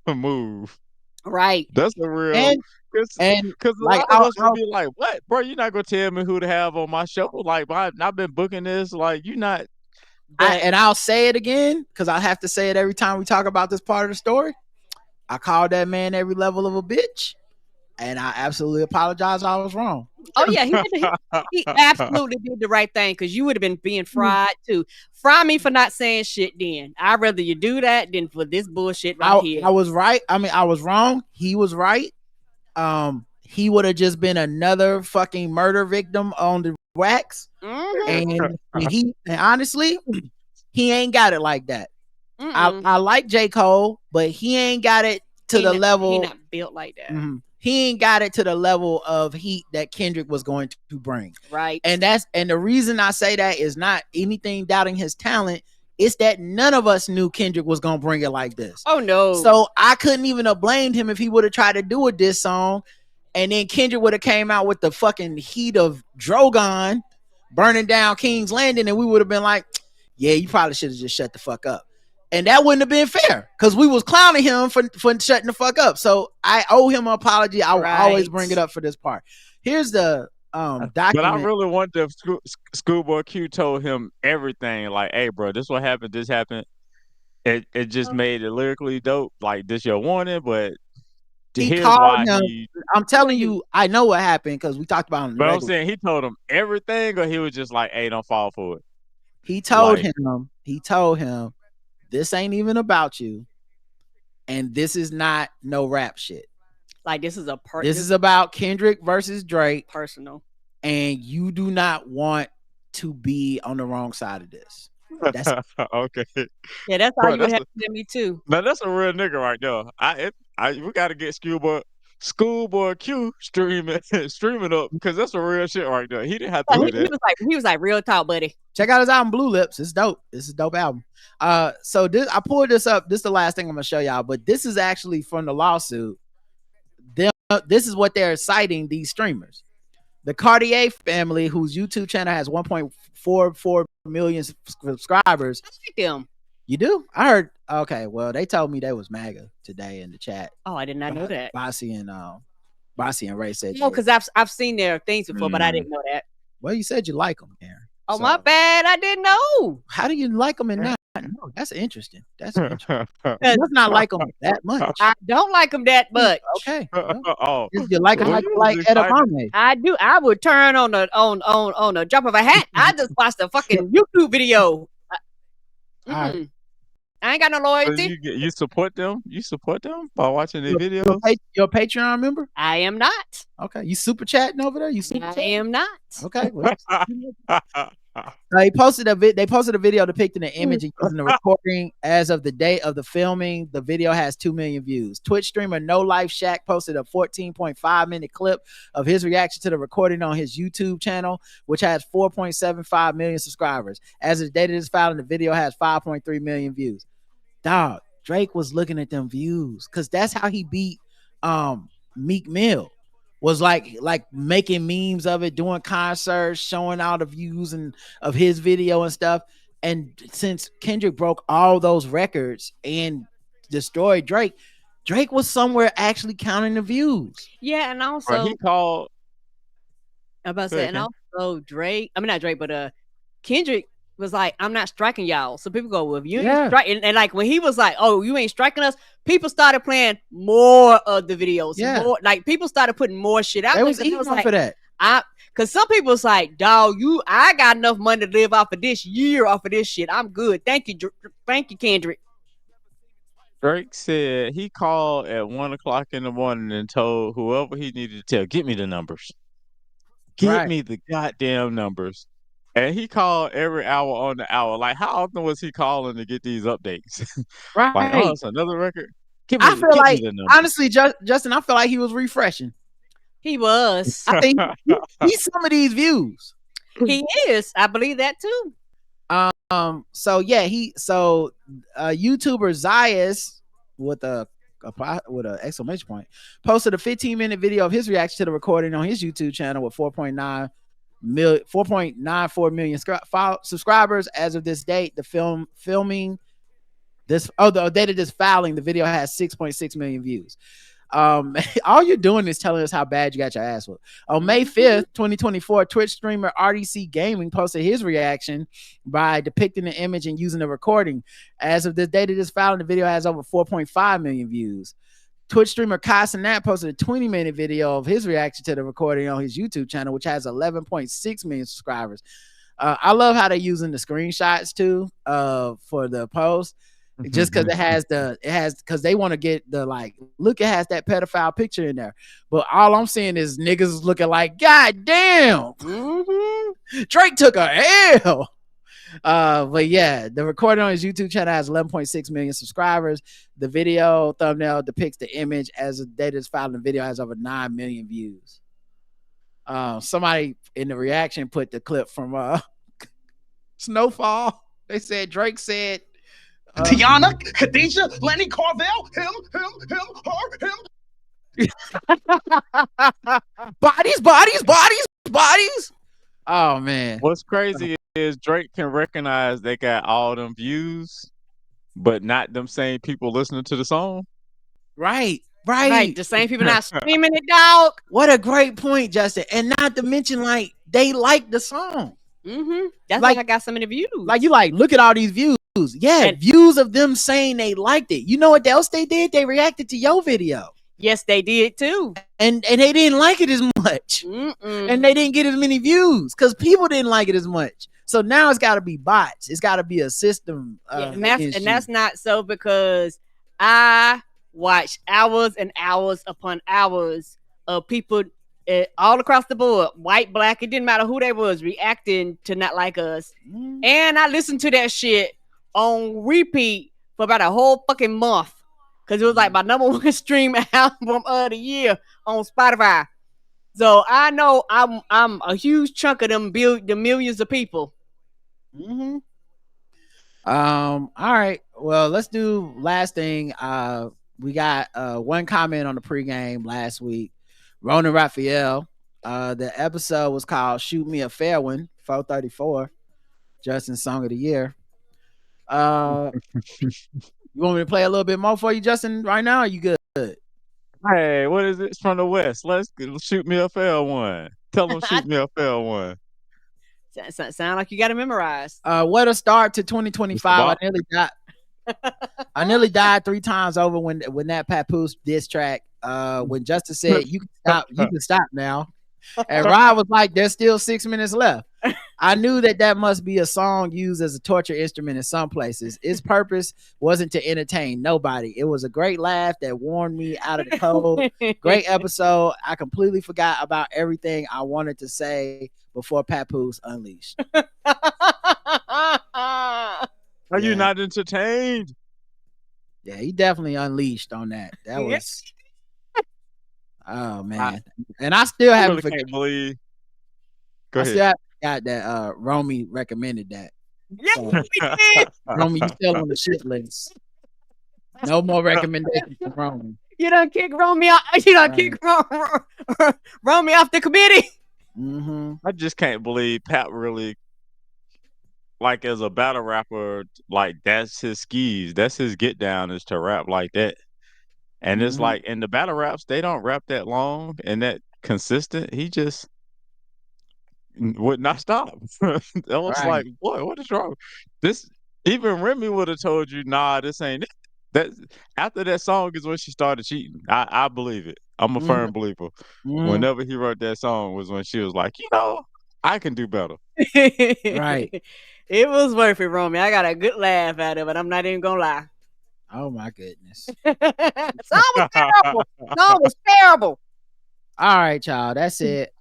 move. Right. That's a real because a lot of us would be like, what, bro? You're not gonna tell me who to have on my show? Like, I've been booking this. Like, you're not. And I'll say it again because I have to say it every time we talk about this part of the story. I called that man every level of a bitch, and I absolutely apologize. I was wrong. Oh yeah, he absolutely did the right thing because you would have been being fried too. Fry me for not saying shit. Then I'd rather you do that than for this bullshit here. I was right. I mean, I was wrong. He was right. He would have just been another fucking murder victim on the wax. And honestly, he ain't got it like that. I like J. Cole, but he ain't got it to the level. He not built like that. He ain't got it to the level of heat that Kendrick was going to bring. Right. And the reason I say that is not anything doubting his talent. It's that none of us knew Kendrick was going to bring it like this. Oh, no. So I couldn't even have blamed him if he would have tried to do a diss song. And then Kendrick would have came out with the fucking heat of Drogon burning down King's Landing. And we would have been like, yeah, you probably should have just shut the fuck up. And that wouldn't have been fair because we was clowning him for shutting the fuck up. So I owe him an apology. I will always bring it up for this part. Here's the document. But I really wonder if Schoolboy Q told him everything. Like, hey, bro, this what happened. This happened. It just made it lyrically dope. Like, this your warning, but he called him. I'm telling you, I know what happened because we talked about it. But I'm saying he told him everything, or he was just like, hey, don't fall for it. He told him, this ain't even about you, and this is not no rap shit. Like, this is this is about Kendrick versus Drake, personal, and you do not want to be on the wrong side of this. That's okay. Yeah, that's how you have to me too. Now that's a real nigga right there. We got to get Schoolboy Q streaming up because that's a real shit right there. He didn't have to do that. He was like real talk, buddy. Check out his album Blue Lips. It's dope. This is a dope album. So I pulled this up. This is the last thing I'm gonna show y'all, but this is actually from the lawsuit. This is what they're citing these streamers. The Cartier family, whose YouTube channel has 1.44 million subscribers. I like them. You do? I heard. Okay, well, they told me they was MAGA today in the chat. Oh, I did not know that. Bossy and Ray said. No, because I've seen their things before, but I didn't know that. Well, you said you like them, Aaron. Oh, my bad. I didn't know. How do you like them and not know? That's interesting. That's interesting. You must not like them that much. I don't like them that much. Okay. Well, Oh, you like them well, like you you was like excited. edamame. I do. I would turn on a drop of a hat. I just watched a fucking YouTube video. Alright. I ain't got no So loyalty. you support them? You support them by watching their You're videos? a Patreon member? I am not. Okay. You super chatting over there? You super I chatting? am not. Okay. Well, they posted a video depicting an image and using the recording as of the date of the filming. The video has 2 million views. Twitch streamer No Life Shack posted a 14.5-minute clip of his reaction to the recording on his YouTube channel, which has 4.75 million subscribers. As of the date of this filing, the video has 5.3 million views. Dog, Drake was looking at them views because that's how he beat Meek Mill. Was like making memes of it, doing concerts, showing all the views and of his video and stuff. And since Kendrick broke all those records and destroyed Drake was somewhere actually counting the views. Yeah, and Or also he called. I'm about to Go say, ahead, and Ken. also Drake. I mean, not Drake, but Kendrick was like, "I'm not striking y'all." So people go, "Well, if you ain't striking," and like when he was like, "Oh, you ain't striking us," people started playing more of the videos. Yeah. More, like people started putting more shit out. They was there, 'cause eating off of that. Cause some people was like, "Dog, I got enough money to live off of this year, off of this shit. I'm good. Thank you, Kendrick." Drake said he called at 1:00 in the morning and told whoever he needed to tell, "Get me the numbers. Get Right. me the goddamn numbers." And he called every hour on the hour. Like, how often was he calling to get these updates? Like, oh, Right. it's another record. Get I me feel like, the numbers. honestly, Justin, I feel like he was refreshing. He was. I think he's some of these views. He is. I believe that too. So yeah, YouTuber Zayas with a exclamation point posted a 15-minute video of his reaction to the recording on his YouTube channel with 4.94 million subscribers. As of this date, the date of this filing, the video has 6.6 million views. All you're doing is telling us how bad you got your ass whooped. On May 5th, 2024, Twitch streamer RDC Gaming posted his reaction by depicting the image and using the recording. As of the date of this filing, the video has over 4.5 million views. Twitch streamer Kai Cenat posted a 20-minute video of his reaction to the recording on his YouTube channel, which has 11.6 million subscribers. I love how they're using the screenshots too for the post. Just because because they want to get the like, look, it has that pedophile picture in there. But all I'm seeing is niggas looking like, God damn, Drake took a L. But yeah, the recording on his YouTube channel has 11.6 million subscribers. The video thumbnail depicts the image as the date is filed. The video has over 9 million views. Somebody in the reaction put the clip from Snowfall. They said Drake said, Tiana, Khadijah, Lenny Carvel, him, her. Bodies. Oh man. What's crazy is Drake can recognize they got all them views, but not them same people listening to the song. Right. The same people not screaming it, dog. What a great point, Justin. And not to mention, like, they like the song. That's like I got so many views. Like, you like, look at all these views. Yeah, views of them saying they liked it. You know what else they did? They reacted to your video. Yes, they did too. And they didn't like it as much. And they didn't get as many views because people didn't like it as much. So now it's got to be bots. It's got to be a system. And that's not so, because I watched hours and hours upon hours of people all across the board, white, black, it didn't matter who they was, reacting to not like us. And I listened to that shit on repeat for about a whole fucking month, because it was like my number one stream album of the year on Spotify. So I know I'm a huge chunk of them the millions of people. All right. Well, let's do last thing. We got one comment on the pregame last week. Ronan Raphael. The episode was called "Shoot Me a Fair One," 434. Justin's song of the year. You want me to play a little bit more for you, Justin, right now? Or are you good? Hey, what is it? It's from the West. Let's shoot me a fair one. Tell them shoot me a fair one. Sound like you got to memorize. What a start to 2025. Mr. I nearly died 3 times over when that Papoose diss track. When Justice said you can stop now. And Rod was like, there's still 6 minutes left. I knew that must be a song used as a torture instrument in some places. Its purpose wasn't to entertain nobody. It was a great laugh that warned me out of the cold. Great episode. I completely forgot about everything I wanted to say before Papoose unleashed. Are you not entertained? Yeah, he definitely unleashed on that. That was oh man. And I still haven't can't believe. I still haven't got that Romy recommended that. Yeah, we did. Romy, you still on the shit list. No more recommendations from Romy. You done kick Romy out. You done kick Romy off the committee. Mm-hmm. I just can't believe Pat really, like, as a battle rapper, like, that's his skis. That's his get down, is to rap like that. And it's like, in the battle raps, they don't rap that long and that consistent. He just would not stop. I was like, boy, what is wrong? This, even Remy would have told you, nah, this ain't it. That after that song is when she started cheating. I believe it. I'm a firm believer. Whenever he wrote that song was when she was like, I can do better. Right. It was worth it, Romy. I got a good laugh out of it. I'm not even gonna lie. Oh my goodness. Song was terrible. Song was terrible. All right, y'all. That's it.